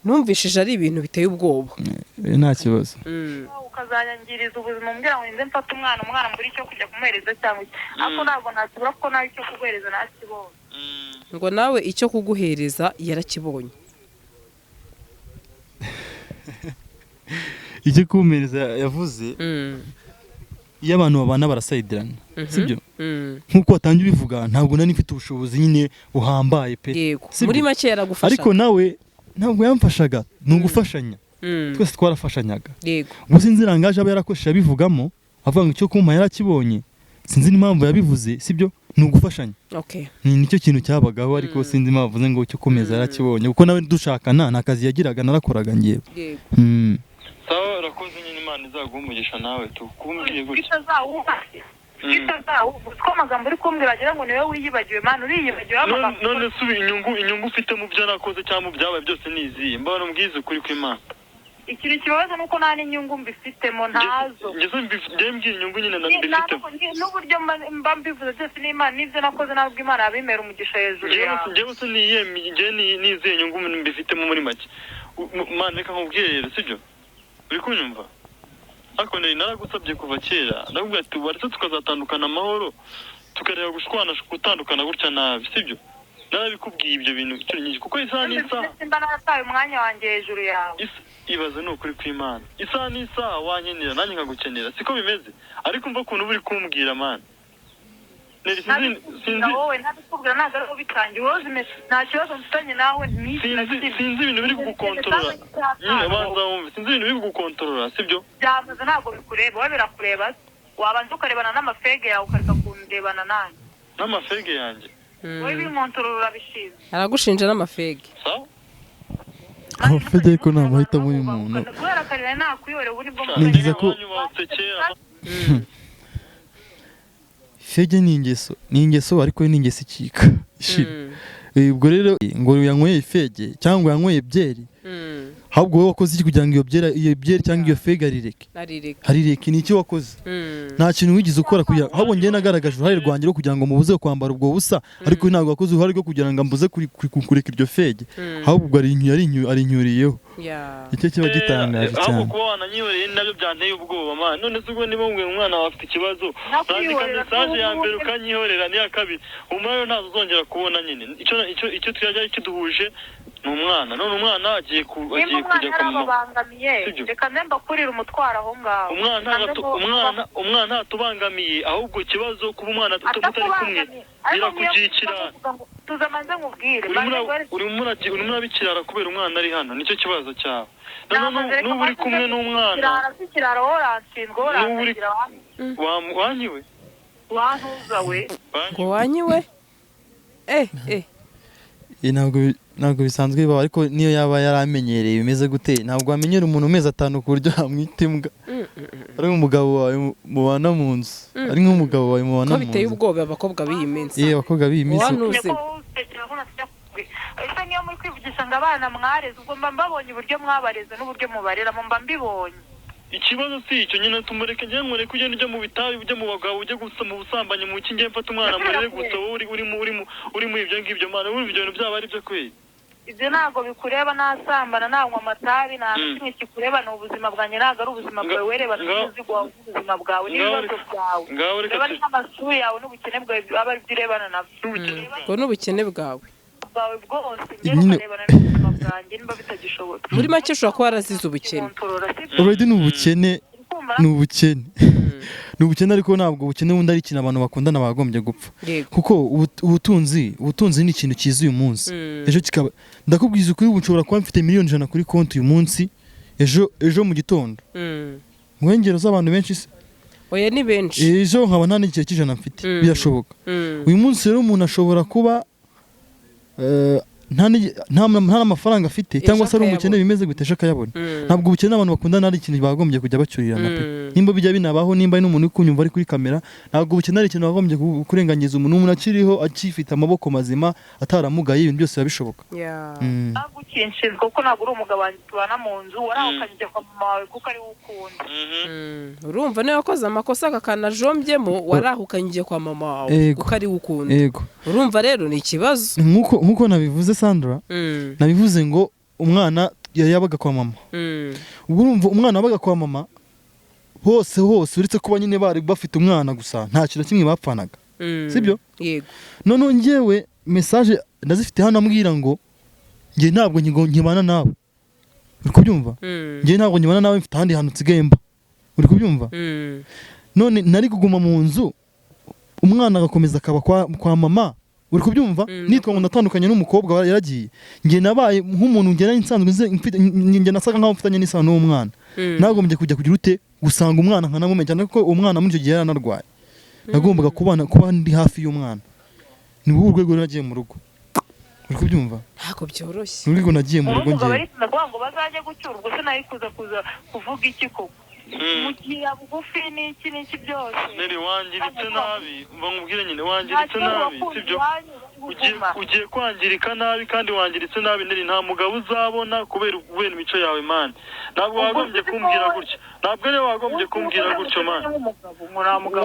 C: numvishije ari ibintu biteye ubwoba.
D: Nta kibazo.
E: Ukazanyangiriza ubuzima mbwira ngo nze mfate umwana mbura icyo kujya kumuhereza cyangwa ariko ntabwo nakibura ko nawe icyo kuguhereza nakibonye.
C: Ngo nawe icyo kuguhereza yarakibonye.
D: Icyo kumereza yavuze, iyo abantu babana barasayidirana, sibyo? Nkuko watangiye ubivuga, ntabwo nari mfite ubushobozi nyine buhambaye pe.
C: Yego, muri make yaragufasha.
D: Ariko nawe ntabwo yamfashaga, ni ugufashanya. Twese twarafashanyaga.
C: Yego.
D: Gusa inzirangaje aba yarakoresheje abivugamo, avuga ngo icyo kumpa yarakibonye, sinzi n'impamvu yabivuze, sibyo? Ni ugufashanya. Nicyo kintu cyabagaho, ariko sinzi impamvu avuze ngo icyo kumeza yarakibonye, kuko nawe dushakana nta kazi yagiraga, narakoraga ngewe.
F: Sawa, urakoze nyine, Imana izaguha umugisha nawe tukumbwiye gutya.
E: Ko amagambo uri kumbwira agira ngo niwe wiyibagiwe, Mana uriyibagiwe amagambo.
F: None subi inyungu ufite mu byo nakoze cyangwa mu byabaye byose niziye, mbona mbwize ukuri kw'Imana.
E: Ikintu kibabaza nuko nta n'inyungu mbifitemo, ntazo.
F: Njye mbwira inyungu nyine mbifitemo.
E: N'uburyo mba mbivuze byose n'Imana, n'ibyo nakoze ntabwo Imana yabimera umugisha hejuru yawe.
F: Njyewe se nizeye inyungu mbifitemo muri make. Mana reka nkubwire rero, sibyo? Uri kunyumva? Ariko naragusabye kuva kera, ndakubwira ati baretse tukazatandukana amahoro, tukareba gushwana gutandukana gutya nabi, sibyo? Narabikubwiye ibyo bintu cyonyine kuko isaha n'isaha
E: simba narataye umwanya wanjye hejuru yawe.
F: Ibaze ni ukuri kw'Imana, isaha n'isaha wankenera nanjye nkagukenera, siko bimeze? Ariko umva ukuntu uri kumbwira, Mana.
E: sinzi wowe ntabikubwira ntabwo ari ubitangiye wowe nta kibazo mfitanye nawe
F: sinzi ibintu biri kugukontorora nyine banza wumve sinzi ibintu biri kugukontorora sibyo
E: byavuze ntabwo bikureba wowe birakureba wabanza ukarebana n'amafege yawe ukareka kundebana nanjye
F: n'amafege yanjye
E: wowe binkontorora urabishinzwe
C: aragushinja n'amafege
F: sawa
D: amafege ariko nta mahitamo y'umuntu
E: kubera akarira nakwiyore buri bwo
D: Nigize ko fege ni ingeso ariko ni ingeso ikika ishira ubwo rero ngo yanyweye ifege cyangwa yanyweye byeri ahubwo wowe wakoze iki kugira ngo iyo byeri cyangwa iyo fege arireke ni iki wakoze nta kintu wigize ukora kugira ahubwo njye nagaragaje uruhare rwanjye rwo kugira ngo mubuze kwambara ubwo busa ariko ntabwo wakoze uruhare rwo kugira ngo mbuze kureka iryo fege ahubwo arinyuriyeho icyo kiba gitangaje cyane
F: ahubwo kuba wananyihoreye nabyo byanteye ubwoba man none se ubwo niba mbwiye umwana wawe afite ikibazo urandika message ya mbere ukanyihorera n'iya kabiri umwana ntazo uzongera kubona nyine icyo twajya kiduhuje n'umwana none umwana agiye kujya
E: kumubangamiye reka nemba kurira umutwaro aho ngaho
F: umwana atubangamiye ahubwo ikibazo kuba umwana tutari kumwe birakugikira
E: tuzamanze nkubwire
F: urimo urabikirara kubera umwana ari hano nicyo kibazo cyawe n'ubu uri kumwe n'umwana wanyiwe
E: wantuza we
C: ngo wanyiwe
D: ntabwo bisanzwe bibaho ariko niyo yaba yaramenyereye bimeze gute ntabwo wamenyera umuntu umeze 5 ku buryo hamwita imbwa ari nk'umugabo wawe mubana mu nzu ari nk'umugabo wawe mubana mu nzu
C: ko biteye ubwoba abakobwa b'iyi minsi
D: abakobwa b'iyi minsi
E: ese niyo muri kwivugisha ngo abana mwareze ubwo mba mbabonye uburyo mwabareze n'uburyo mubarera mba mbibonye
F: ikibazo si icyo nyine tumureke njye nkureke ugenda ujya mu bitabi ujya mu bagabo ujya gusa mu busambanyi mu kingiye mfata umwana murere gusa wowe uri muri ibyo ngibyo mwana wumva ibyo bintu byaba ari byo kweli
E: ibyo ntabwo bikureba nasambana nanywa amatabi nta kimwe kikureba ni ubuzima bwanjye ntabwo ari ubuzima bwawe wereba n'ubuzima ubuzima bwawe n'ibibazo byawe reba n'amasuri yawe n'ubukene bwawe aba ari byo urebana nabyo
C: ngo n'ubukene bwawe
E: bwose njye ukarebana n'ubuzima bwanjye niba bitagishobotse
C: muri make ushobora kuba warazize ubukene
D: already ni ubukene ariko ntabwo ubukene bundi ari ikintu abantu bakundana bagombye gupfa kuko ubutunzi ni ikintu cyiza uyu munsi ejo kikaba ndakubwiza ukuri ushobora kuba mfite miliyoni 100 kuri konti uyu munsi ejo mu gitondo mu ngero z'abantu benshi se
C: oya ni benshi
D: ejo nkaba nta n'igihe cy'ijana mfite birashoboka uyu munsi rero umuntu ashobora kuba nta n'amafaranga afite cyangwa se ari umukene bimeze gutesha akayabona ntabwo ubukene abantu bakundana ari ikintu bagombye kujya bacyurirana pe nimba bijya binabaho nimba ari n'umuntu uri kunyumva ari kuri kamera ntabwo ubukene ari ikintu bagombye kurenganyiza umuntu akiriho akifite amaboko mazima ataramugaye ibintu byose biba bishoboka
E: ntabwo ukinshinzwe kuko ntabwo uri umugabo wanjye tubana mu nzu warahukanye ujya kwa mama wawe kuko ari we ukunda
C: urumva niba wakoze amakosa akakanajombyemo warahukanye ujya kwa mama wawe kuko ari we ukunda urumva rero ni ikibazo
D: nk'uko nabivuze Sandra nabivuze ngo umwana yabaga kwa mama ubwo urumva umwana wabaga kwa mama hose uretse kuba nyine bari bafite umwana gusa nta kintu kimwe bapfanaga sibyo
C: yego
D: none ngewe message ndazifite hano ambwira ngo nge ntabwo nkibana nawe uri kubyumva nge ntabwo nkibana nawe mfite ahandi hantu nsigaye mba uri kubyumva none nari kuguma mu nzu umwana agakomeza akaba kwa mama uri kubyumva nitwa ngo ndatandukanye n'umukobwa yaragiye nge nabaye nk'umuntu ngera insanzwe nge nasaga nkaho mfitanye n'isano n'umwana nagombye kujya kugira ute gusanga umwana nkanamumenya cyane ko umwana muri icyo gihe yaranarwaye nagombaga kuba ndi hafi y'umwana ni wowe urwego nagiye mu rugo uri kubyumva
C: ntabwo byoroshye
D: urwego nagiye mu rugo ngiye
E: ngo bazajye gucyura ubwo se nari kuza kuvuga iki koko mugiya bugufi n'iki byose
F: neri wangiritse nabi bamubwire nyine wangiritse nabi sibyo ugiye kwangirika nabi kandi wangiritse nabi neri nta mugabo uzabona kubera imico yawe man ntabwo wagombye kumbwira gutyo ntabwo rero wagombye kumbwira gutyo man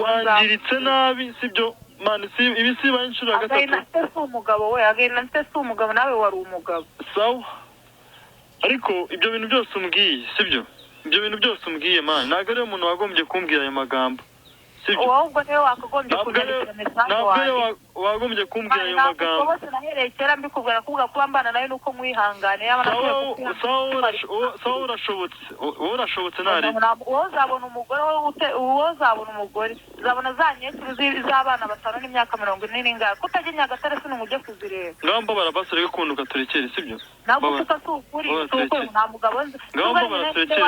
F: wangiritse nabi sibyo man ibi siba inshuro ya gatatu
E: agenda se umugabo we agenda se umugabo nawe wari umugabo
F: sawa ariko ibyo bintu byose umbwiye sibyo ibyo bintu byose umbwiye man ntabwo ari umuntu wagombye kumbwira ayo magambo
E: ahubwo niwe wakagombye kunyandikira message wawe
F: wagombye kumbwira ayo magambo
E: bose nahereye kera mbikubwira kuba mbana nawe nuko mwihangane
F: sawa urashobotse nari
E: uzabona umugore uzabona za nyekuru z'abana batanu n'imyaka 40 n'ingahe kutajya Nyagatare sino mujye kuzireba
F: ngamba barabasore bikundo katurekere sibyo
E: nabo tukasukuri nta mugabo nzi
F: ngamba baraturekere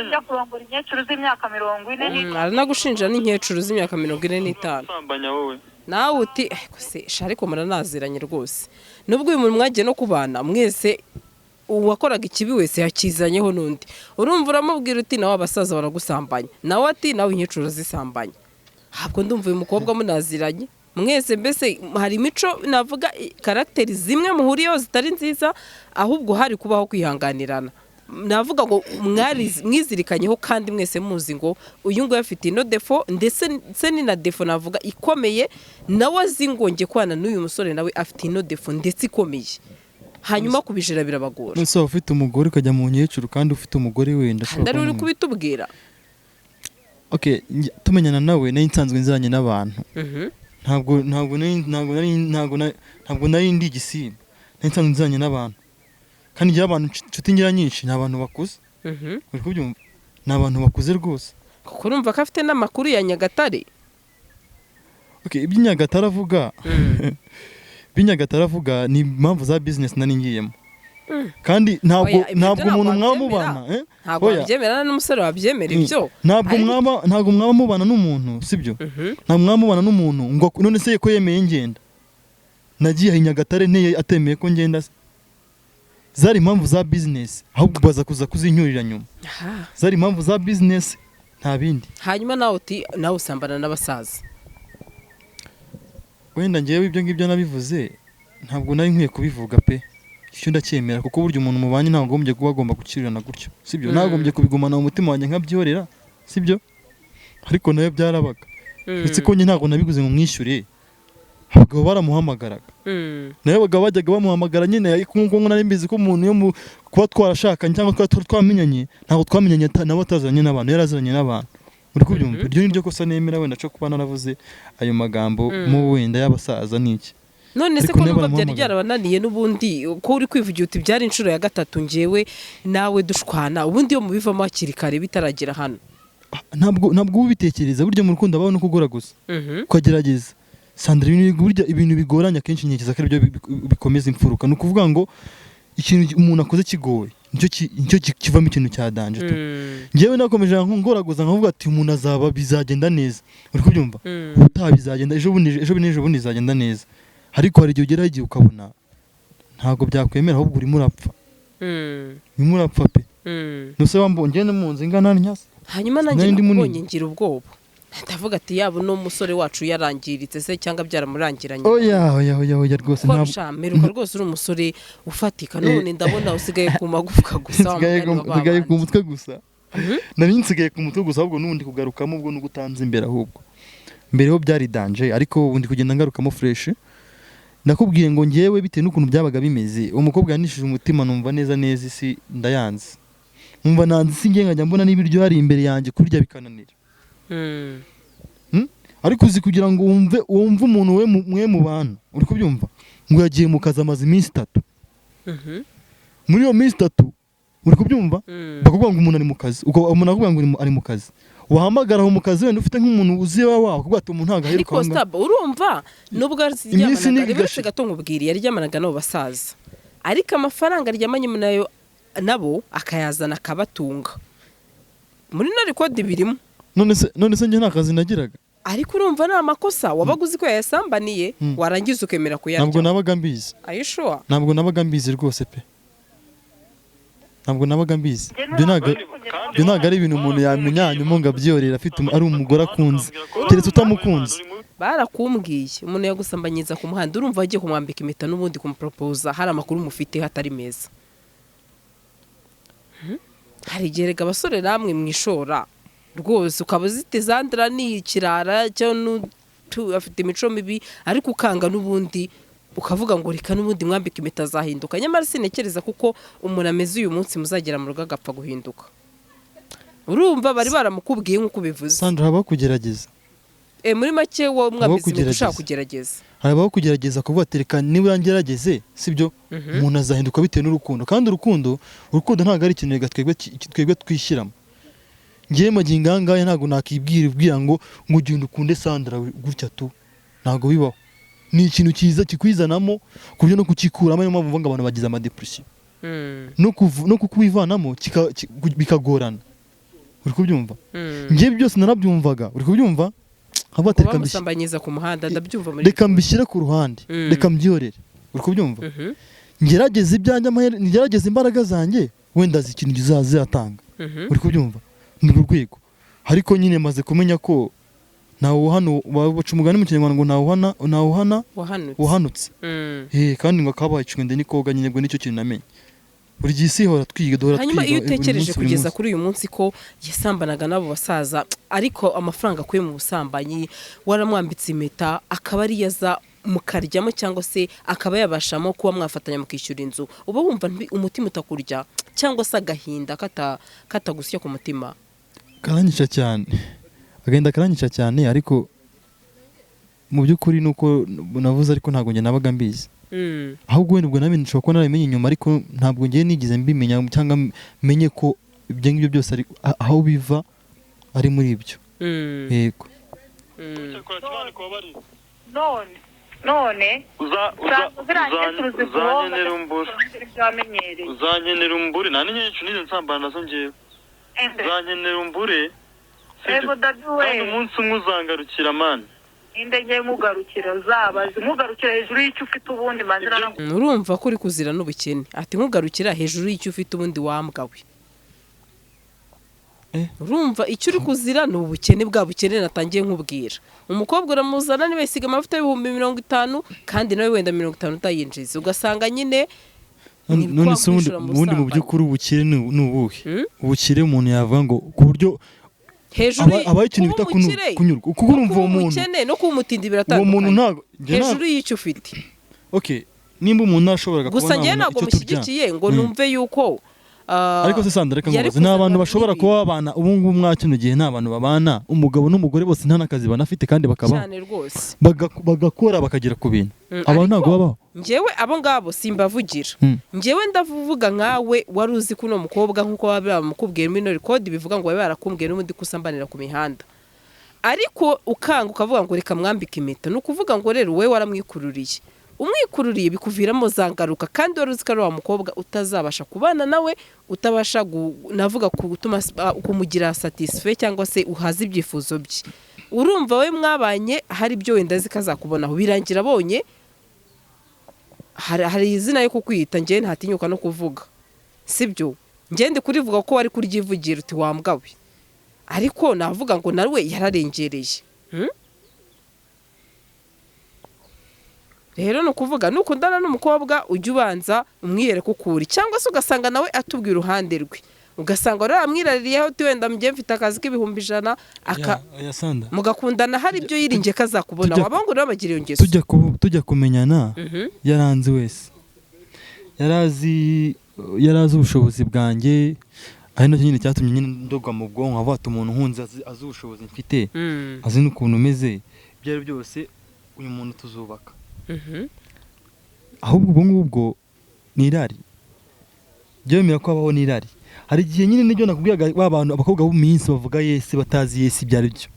E: njya kurongora inyecuru z'imyaka 40
C: aranagushinja n'inkecuru z'imyaka 45
F: sambanya wowe
C: nawe uti se ariko muranaziranye rwose nubwo uyu muntu mwagiye no kubana mwese uwakoraga ikibi wese yakizanyeho n'undi urumva uramubwira uti nawe abasaza baragusambanya nawe ati nawe inkecuru zisambanya ntabwo ndumva uyu mukobwa munaziranye mwese mbese hari imico navuga karakteri zimwe muhuriyeho zitari nziza ahubwo hari kubaho kwihanganirana navuga ngo mwizirikanyeho kandi mwese muzi ngo uyu ngo yafite ino defo ndetse ni na defo navuga ikomeye nawe azingonge kwana n'uyu musore nawe afite ino defo ndetse ikomeye hanyuma kubijira birabagora
D: nose ufite umugore ukajya mu nyecuru kandi ufite umugore wenda
C: ndari uri kubitubwira
D: okay tumenyana nawe nayo nsanzwe nzanye n'abantu ntabwo nari ndi igisimba nayo nsanzwe nzanye n'abantu kandi ngira abantu nshuti ngira nyinshi ni abantu bakuze uri kubyumva ni abantu bakuze rwose
C: kuko urumva ko afite n'amakuru ya Nyagatare
D: okay iby'Inyagatare avuga ni impamvu za business nari ngiyemo kandi ntabwo umuntu mwamubana
C: ntabwo wabyemera n'umusore wabyemera ibyo
D: ntabwo mwaba mubana n'umuntu sibyo ntabwo mwamubana n'umuntu ngo none se ko yemeye ngenda nagiye Nyagatare nteye atemeye ko ngenda zari impamvu za business ahubwo baza kuza kuzinyurira nyuma zari impamvu za business nta bindi
C: hanyuma nawe uti nawe usambana n'abasaza
D: wenda ngewe ibyo ngibyo nabivuze ntabwo nari nkwiye kubivuga pe icyo ndacyemera kuko buryo umuntu mubanye ntabwo agombye kuba agomba gukirirana gutyo sibyo nagombye kubigumana mu mutima wanjye nkabyorera sibyo ariko nayo byarabaga ndetse ko njye ntabwo nabiguze ngo mwishyure abagabo baramuhamagaraga nayo abagabo bajyaga bamuhamagara nyine kuko nari mbizi ko umuntu yo kuba twarashakanye cyangwa twamenyanye ntabwo twamenyanye nabo ataziranye n'abantu yaraziranye n'abantu uri kubyumva iryo ni ryo kosa nemera wenda cyo kuba naravuze ayo magambo mu wenda y'abasaza n'iki
C: none se ko numva byari byarabananiye n'ubundi ko uri kwivugira uti byari inshuro ya gatatu ngewe nawe dushwana ubundi yo mubivamo hakiri kare bitaragera hano
D: ntabwo ubitekereza buryo mu rukundo abaho no kugoraguza ukagerageza Sandrine burya ibintu bigoranye akenshi nyekeza ko aribyo bikomeza imfuruka ni ukuvuga ngo ikintu umuntu akoze kigoye nicyo kivamo ikintu cya danje tu ngewe nakomeje ngoraguza nkavuga ati umuntu azaba bizagenda neza uri kubyumva utabizagenda ejo bundi bizagenda neza ariko hari igihe ugera igihe ukabona ntabwo byakwemera ahubwo urimo urapfa pe nuse wambonye mu nzu ingana nyasa
C: hanyuma nanjye mbonye ngira ubwoba ndavuga ati yaba no musore wacu yarangiritse se cyangwa byaramurangiranye
D: oya rwose
C: ntabwo meruka rwose uri umusore ufatika none ndabona usigaye ku magufwa gusa
D: usigaye ku mutwe gusa nari nsigaye ku mutwe gusa ahubwo n'ubundi kugarukamo ubwo n'ugutanze imbere ahubwo mbere ho byari danje ariko ubundi kugenda ngarukamo fresh nakubwiye ngo ngewe bitewe n'ukuntu byabaga bimeze umukobwa yanishije umutima numva neza isi ndayanze numva nanze isi ngengajya mbona n'ibiryo hari imbere yanjye kurya bikananira ariko uzi kugira ngo wumve umuntu mwe mu bantu uri kubyumva ngo yagiye mu kazi amaze iminsi 3 muri iyo minsi 3 uri kubyumva bakubwira ngo umuntu ari mu kazi umuntu akubwira ngo ari mu kazi wahamagara mu kazi wenda ufite nk'umuntu uzi wawe kuko ati umuntu ntago aheruka
C: ariko stop urumva nubwo aryamanaga rero gatongo bwiri yaryamanaga nabo basaza ariko amafaranga aryamanye nayo nabo akayazana akabatunga muri nari kode birimo
D: none se njye nta kazi nagiraga
C: ariko urumva nta makosa wabaguzi ko yasambaniye warangiza ukemera kuyarya
D: ntabwo nabaga mbizi
C: ayishuwa
D: ntabwo nabaga mbizi rwose pe ntabwo nabaga mbizi byo ntabwo ari ibintu umuntu yamenya nyuma ngo abyorera afite ari umugore akunze keretse utamukunze
C: barakumbwiye umuntu yagusambanyiza ku muhanda urumva agiye kumwambika impeta n'ubundi kumupropose hari amakuru mufite hatari meza hari igerega abasore namwe mwishora rwose ukaba uziteza Andra ni ikirara cyo afite imico mibi ariko ukanga n'ubundi ukavuga ngo reka n'ubundi mwambika impeta zahinduka nyamara sinekereza kuko umuntu ameze uyu munsi muzagera mu rugo agapfa guhinduka urumva bari baramukubwiye nk'uko bivuze
D: Sandra haba kugerageza
C: muri make wowe mwambizi impeta ushaka kugerageza.
D: Habaho kugerageza kuvuga ati reka niba ngerageze sibyo umuntu azahinduka bitewe n'urukundo, kandi urukundo ntabwo ari ikintu twebwe twishyiramo. Ngiye magingo ngaya ntabwo nakibwira ngo ugende ukunde Sandra gutya tu, ntabwo bibaho. Ni ikintu cyiza kikwizanamo ku buryo no kukikuramo, niyo mpamvu ngo abantu bagize amadepression no kukwivanamo bikagorana. Uri kubyumva? Ngiye byose narabyumvaga, uri kubyumva?
C: Kuba musambanyiza ku muhanda ndabyumva muri
D: reka mbishyire ku ruhande, reka mbyorere. Uri kubyumva? Ngerageza ibyanjye ngerageza imbaraga zanjye, wenda ikintu kizazatanga. Uri kubyumva? Ni urwego. Ariko nyine maze kumenya ko nawo hano baca umugani mu Kinyarwanda ngo nawuhana wahanutse. Kandi ngo akabaye icwende ni koga, nyine ngo nicyo kintu namenye. Buri gihe isi hora twiga twiga.
C: Hanyuma iyo utekereje kugeza kuri uyu munsi ko yasambanaga nabo basaza, ariko amafaranga akuye mu busambanyi waramwambitse impeta, akaba ari yaza mukaryamo cyangwa se akaba yabashamo kuba mwafatanya mukishyura inzu, uba wumva umutima utakurya cyangwa se agahinda katagusya ku mutima?
D: Karanyica cyane, agenda karanyica cyane, ariko mu by'ukuri nuko navuze, ariko ntabwo njye nabaga mbizi. Ahubwo wenda ubwo namenye nshobora kuba narabimenye nyuma, ariko ntabwo ngiye nigize mbimenya cyangwa menye ko ibyo ngibyo byose ari aho biva ari muri ibyo. Yego.
E: None
F: uzankenera umbure nta n'inyinshi nizo nsambana nazo ngewe. Uzankenera umbure kandi umunsi umwe uzangarukira mani.
E: Indege mugarukira uzabaze mugarukira hejuru y'icyo ufite ubundi manzira na.
C: Urumva ko uri kuzira n'ubukene, ati mugarukira hejuru y'icyo ufite ubundi wambwawe. Urumva icyo uri kuzira ni ubukene, bwa bukene natangiye nkubwira. Umukobwa uramuzana niba isiga amavuta y'ibihumbi 50 kandi nawe wenda 50 utayinjiza, ugasanga nyine
D: none se ubundi mu by'ukuri ubukire ni ubuhe? Ubukire umuntu yavuga ngo ku buryo
C: hejuru
D: abaye ikintu bita kunyurwa, kuko urumva uwo muntu
C: ubukene no kumutindi biratandukanye. Hejuru y'icyo ufite.
D: Okay, nimba umuntu ashoboraga kubona
C: gusa njye ntabwo mushyigikiye ngo numve yuko
D: ariko se Sandra reka ngoze n'abantu bashobora kuba babana ubu ngubu mwakino gihe n'abantu babana umugabo n'umugore bose nta nakazi banafite kandi bakaba bagakora bakagera ku bintu. Abantu ntabwo babaho.
C: Njyewe abo ngabo simbavugira. Njyewe ndavuga nkawe wari uzi kuno mukobwa nkuko babamukubwiye muri no record bivuga ngo babe barakumbwiye n'ubundi kusambanira ku mihanda, ariko ukanga ukavuga ngo reka mwambike impeta, no kuvuga ngo rero we waramwikururiye. Umwikururiye bikuviramo zangaruka, kandi wari uzi ko ari wa mukobwa utazabasha kubana nawe, utabasha navuga gutuma kumugira satisfait cyangwa se uhaza ibyifuzo bye. Urumva we mwabanye hari byo wenda zikazakubonaho birangira abonye hari izina yo kukwita, njye ntatinyuka no kuvuga, sibyo? Njye ndi kurivuga ko wari kuryivugira uti wambwawe, ariko navuga ngo nawe yararengereye. Rero no kuvuga nukundana n'umukobwa ujye ubanza umwiyereka ukuri, cyangwa se ugasanga nawe atubwira uruhande rwe, ugasanga rero amwiraririyeho uti wenda mujye mfite akazi k'ibihumbi 100 mugakundana hari ibyo yiringiye kazakubona. Wabangura rero bagira iyo ngeso.
D: Tujya kumenyana yaranzi wese, yarazi ubushobozi bwanjye, ari no nyine cyatumye nyine ndogwa mu bwonko avuga ati umuntu hunze azi ubushobozi mfite, azi n'ukuntu umeze, byari byose uyu muntu tuzubaka. Ahubwo ubu ngubwo ni irari, byemera ko abaho ni irari. Hari igihe nyine n'ibyo nakubwiraga abantu abakobwa bo minsi bavuga Yesu batazi Yesu byari byo.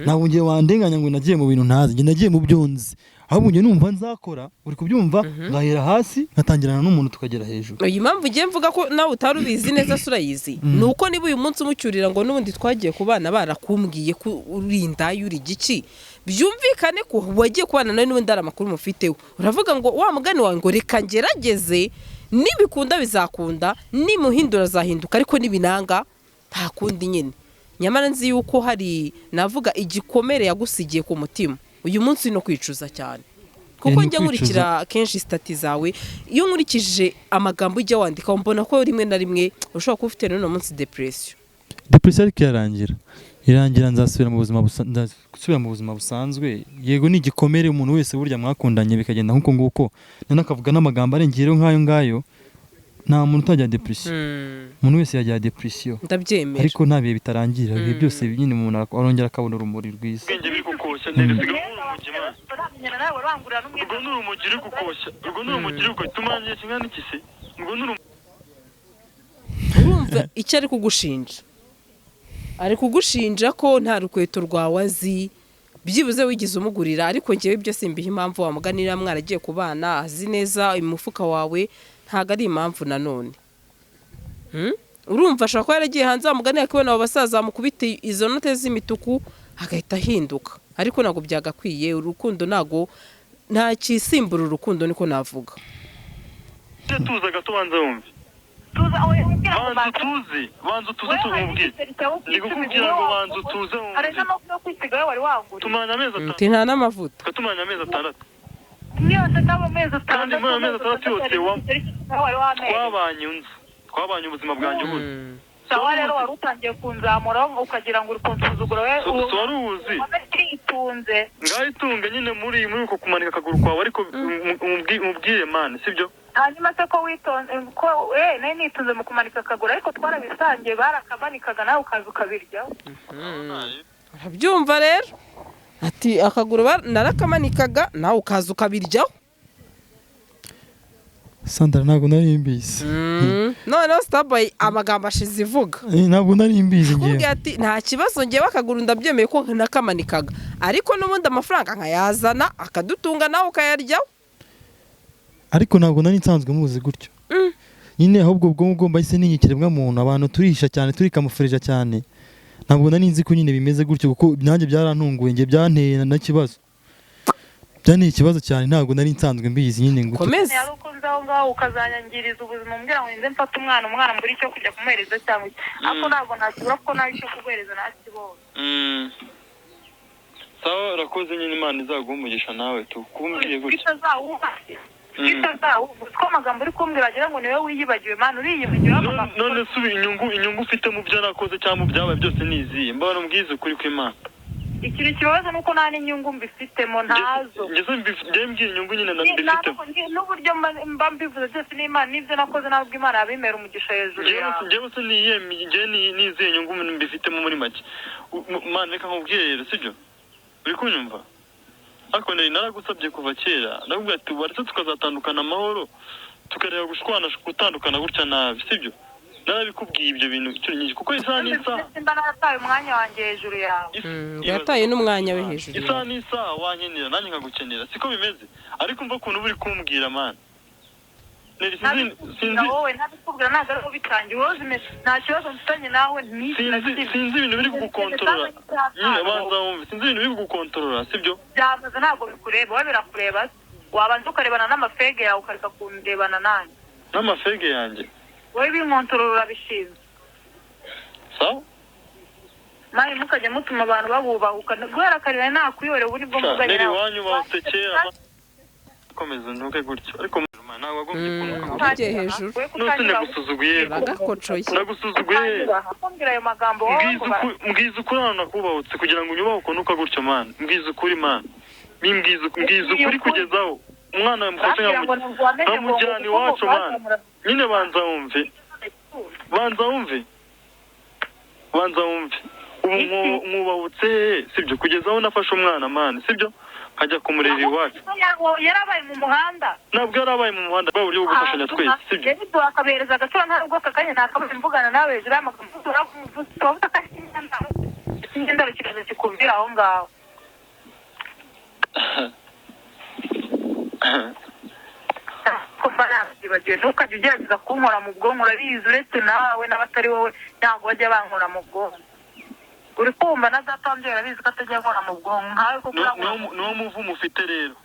D: Ntabwo ngiye wandenganya ngo nagiye mu bintu ntazi, ngiye nagiye mu byonzi. Ahubwo ngiye numva nzakora, uri kubyumva, ngahera hasi nkatangirana n'umuntu tukagera hejuru.
C: Iyi mpamvu ngiye mvuga ko nawe utari ubizi neza surayizi, nuko niba uyu munsi umucyurira ngo n'ubundi twagiye kubana barakumbwiye ko urinda yuri gici, byumvikane ko wagiye kubana nawe n'ubundi ari amakuru mufiteho. Uravuga ngo wa mugani wawe ngo reka ngerageze, nibikunda bizakunda, nimuhindura zahinduka, ariko nibinanga nta kundi nyine. Nyamara nzi yuko hari navuga igikomere yagusigiye ku mutima uyu munsi no kwicuza cyane, kuko njya nkurikira kenshi stati zawe, iyo nkurikije amagambo ujya wandika mbona ko rimwe na rimwe ushobora kuba ufite n'uno munsi depression
D: ariko irangira nzasubira mu buzima busanzwe. Yego ni igikomere umuntu wese burya mwakundanye bikagenda nkuko nguko, nanakavuga n'amagambo arengero nk'ayo ngayo, nta muntu utajya depression. Umuntu wese yajya depression,
C: ndabyemera,
D: ariko nta bihe bitarangira, ibihe byose nyine umuntu arongera akabona urumuri rwiza.
F: gukoshya ntigasiga urumogi man urwo ni urumogi uri gukoshya urwo ni urumogi uri gukoshya tumangiye kingana iki se urwo ni urumogi
C: urumva icyo ari kugushinja ko nta rukweto rwawe azi byibuze wigize umugurira ariko ngewe ibyo simbiha impamvu wamuganira mwaragiye ku bana azi neza umufuka wawe ntago ari impamvu nanone urumva ashobora kuba yaragiye hanze wamuganira akabona abo basaza bamukubite izo note z'imituku agahita ahinduka ariko ntabwo byagakwiye urukundo ntabwo nta kisimbura urukundo niko navuga
F: tuza gato banza wumve banza tuze tumubwire ndi kukubwira ngo banza tuze
E: hari n'amavuta yo kwisigayo wari wagura
F: tumanya amezi atandatu
C: nta n'amavuta
F: tumanya amezi atandatu
E: yose ndabo amezi atandatu
F: kandi muri amezi atandatu yose twabanye ubuzima bwanjye buze
E: sawa rero wari utangiye kunzamura ukagira ngo uri kunsuzugura
F: wari uwuzi ngaho itunge nyine muri uko kumanika akaguru kwawe ariko umubwire mani sibyo
E: hanyuma se ko witonze ko nari nitunze mu kumanika akaguru ariko twarabisangiye barakamanikaga nawe ukaza ukabiryaho
C: urabyumva rero ati akaguru narakamanikaga nawe ukaza ukabiryaho
D: Sandra ntabwo nari mbizi
C: noneho Starboy amagambo ashize ivuga
D: ntabwo nari mbizi
C: ngewe ati nta kibazo ngewe akaguru ndabyemeye ko nakamanikaga ariko n'ubundi amafaranga nkayazana akadutunga nawe ukayaryaho
D: ariko ntabwo nari nsanzwe muzi gutyo nyine ahubwo ubwo ngomba ise n'inyikiremwa muntu abantu turisha cyane turikamufureja cyane ntabwo nari nzi ko nyine bimeze gutyo kuko nanjye byarantunguye nge byanteye na kibazo byanteye ikibazo cyane ntabwo nari nsanzwe mbizi nyine ngo
C: komeze
E: yari uko nzaho ngaho ukazanyangiriza ubuzima umbwira ngo nze mfate umwana mbura icyo kujya kumuhereza cyangwa ariko ntabwo nakibura ko nawe icyo kuguhereza nakibonye
F: sawa urakoze nyine Imana izaguha umugisha nawe tukumbwiye gutya
E: ko amagambo uri kumbwira agira ngo niwe wiyibagiwe mani uriyibagiwe
F: none subi inyungu ufite mu byo nakoze cyangwa mu byabaye byose niziye mbona mbwize ukuri kw'Imana
E: ikintu kibazo nuko nta n'inyungu mbifitemo ntazo
F: njye mbwira inyungu nyine mbifitemo
E: n'uburyo mba mbivuze byose n'Imana n'ibyo nakoze ntabwo Imana yabimera umugisha hejuru yawe
F: njyewe se niziye inyungu mbifitemo muri make Mana reka nkubwire rero sibyo uri kunyumva ariko naragusabye kuva kera ndakubwira ati baretse tukazatandukana amahoro tukareba gushwana gutandukana gutya nabi sibyo narabikubwiye ibyo bintu icyo nyinshi kuko isaha n'isaha
E: simba narataye umwanya wanjye hejuru yawe
C: yataye n'umwanya we hejuru
F: isaha n'isaha wankenera nanjye nkagukenera siko bimeze ariko umva ukuntu uri kumbwira mana
E: wowe ntabikubwira ntabwo ari ubitangiye wowe nta kibazo mfitanye nawe
F: sinzi ibintu biri kugukontorora nyine banza wumve sinzi ibintu biri kugukontorora sibyo
E: byamaze ntabwo bikureba wowe birakureba wabanza ukarebana n'amafege yawe ukareka kundebana nanjye
F: n'amafege yanjye
E: wowe binkontorora urabishinzwe
F: sawa
E: mani mukajya mutuma abantu babubahuka guhera karira nakwiyore ubu nibwo muganye
F: nawe iwanyu bawutekera komeza ntuke gutyo ariko ntabwo wagombye kunuka
C: ugiye hejuru
F: nose ndagusuzuguye
C: bagakocoye
F: ndagusuzuguye
E: kumbwira ayo magambo
F: mbwiza ukuri hano nakubahutse kugira ngo unyubahe ukonuka gutyo mana mbwiza ukuri mana mbwiza ukuri kugezaho umwana yamufashe nkamujyana iwacu mana nyine banza wumve ubu mwubahutse sibyo kugeza aho nafashe umwana mana sibyo nkajya kumurera iwacu
E: yarabaye mu muhanda
F: ntabwo yarabaye mu muhanda bwa buryo bwo gufashanya twese sibyo
E: rero akabereza agaciro nta rwo kakanya nakabaye mvugana nawe hejuru y'amagambo turavuga ko ikigendaro kiraza kikubwira aho ngaho kumva nabyibagiwe ntukajya ugerageza kunkora mu bwonko urabizi uretse nawe n'abatari wowe ntabwo bajya bankora mu bwonko uri kumva na data wambye urabizi ko atajya nkora mu bwonko nkawe kuko
F: niwo muvumo ufite rero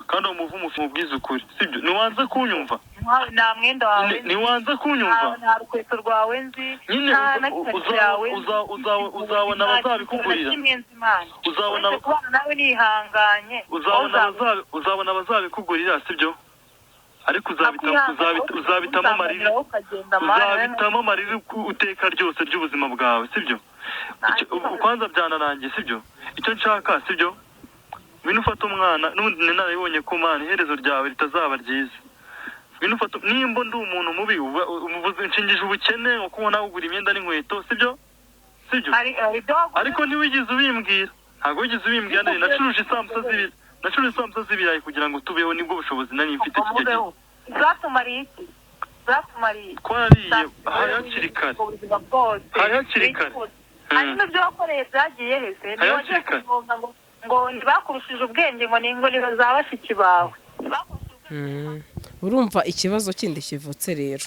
F: kandi uwo muvumo mubwiza ukuri sibyo ntiwanze kunyumva
E: nta mwenda wawe
F: ntiwanze kunyumva
E: nta rukweto rwawe nzi
F: nyine uzabona abazabikugurira
E: uzabona nawe nihanganye
F: uzabona abazabikugurira sibyo ariko uzabitamo amarira uteka ryose ry'ubuzima bwawe sibyo kwanza byanarangiye sibyo icyo nshaka sibyo bino ufata umwana n'ubundi narabibonye ko mana iherezo ryawe ritazaba ryiza bino ufata nimba ndi umuntu mubi nshingije ubukene nko kubona ugura imyenda n'inkweto sibyo ariko ntiwigize ubimbwira ntabwo wigeze ubimbwira nari nacuruje isambusa z'ibirayi kugira ngo tubeho nibwo bushobozi nari mfite kijya gihe
E: zatumariye iki
F: twariye hari hakiri kare
E: hari n'ibyo wakoreye byagiye hese niba wagiye kuvuga ngo ntibakurushije ubwenge ngo niba za bashiki bawe.
C: urumva ikibazo kindi kivutse rero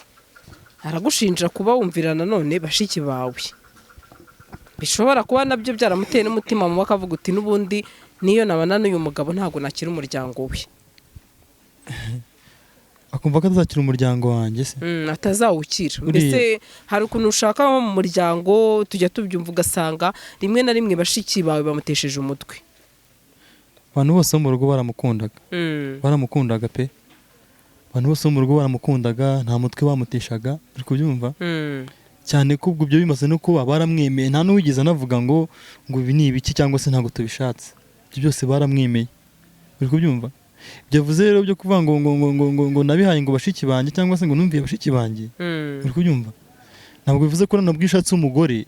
C: aragushinja kuba wumvira nanone bashiki bawe bishobora kuba nabyo byaramuteye n'umutima mu bakavuga uti n'ubundi niyo nabana n'uyu mugabo ntabwo nakira umuryango we
D: akumva ko atazakira umuryango wanjye se
C: atazawukira mbese hari ukuntu ushaka mu muryango tujya tubyumva ugasanga rimwe na rimwe bashiki bawe bamutesheje umutwe.
D: abantu bose mu rugo baramukundaga pe abantu bose mu rugo baramukundaga nta mutwe bamuteshaga uri kubyumva cyane ko ubwo byo bimaze no kuba baramwemeye nta n'uwigeze anavuga ngo ibi ni ibiki cyangwa se ntabwo tubishatse ibyo byose baramwemeye uri kubyumva byavuze rero byo kuvuga ngo nabihaye ngo bashiki banjye cyangwa se ngo numviye bashiki banjye uri kubyumva ntabwo bivuze ko nabwo ishatse umugore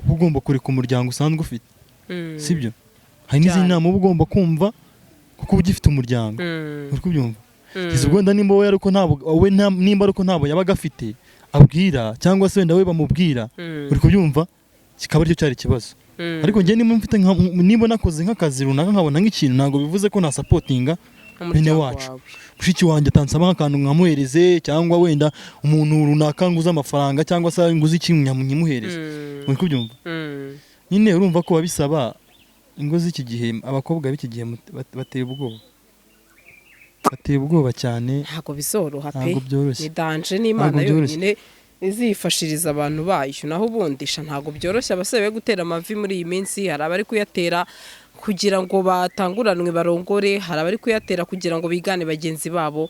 D: ugomba kureka umuryango usanzwe ufite sibyo hari n'izindi nama uba ugomba kumva kuko uba ugifite umuryango uri kubyumva wenda nimba we ariko ntabwo yabaga afite abwira cyangwa se wenda we bamubwira uri kubyumva kikaba aricyo cyari ikibazo ariko njye nimba nakoze nk'akazi runaka nkabona nk'ikintu ntabwo bivuze ko nasapotinga bene wacu mushiki wanjye atansaba nk'akantu nkamuhereze cyangwa wenda umuntu runaka nguze amafaranga cyangwa se nguze ikintu nyamuhereze uri kubyumva nyine urumva ko babisaba ingo z'iki gihe abakobwa b'iki gihe bateye ubwoba cyane
C: ntabwo bizoroha pe ni danje n'Imana yonyine izifashiriza abantu bayo naho ubundisha ntabwo byoroshye abasebe gutera amavi muri iyi minsi hari abari kuyatera kugira ngo batanguranwe barongore hari abari kuyatera kugira ngo bigane bagenzi babo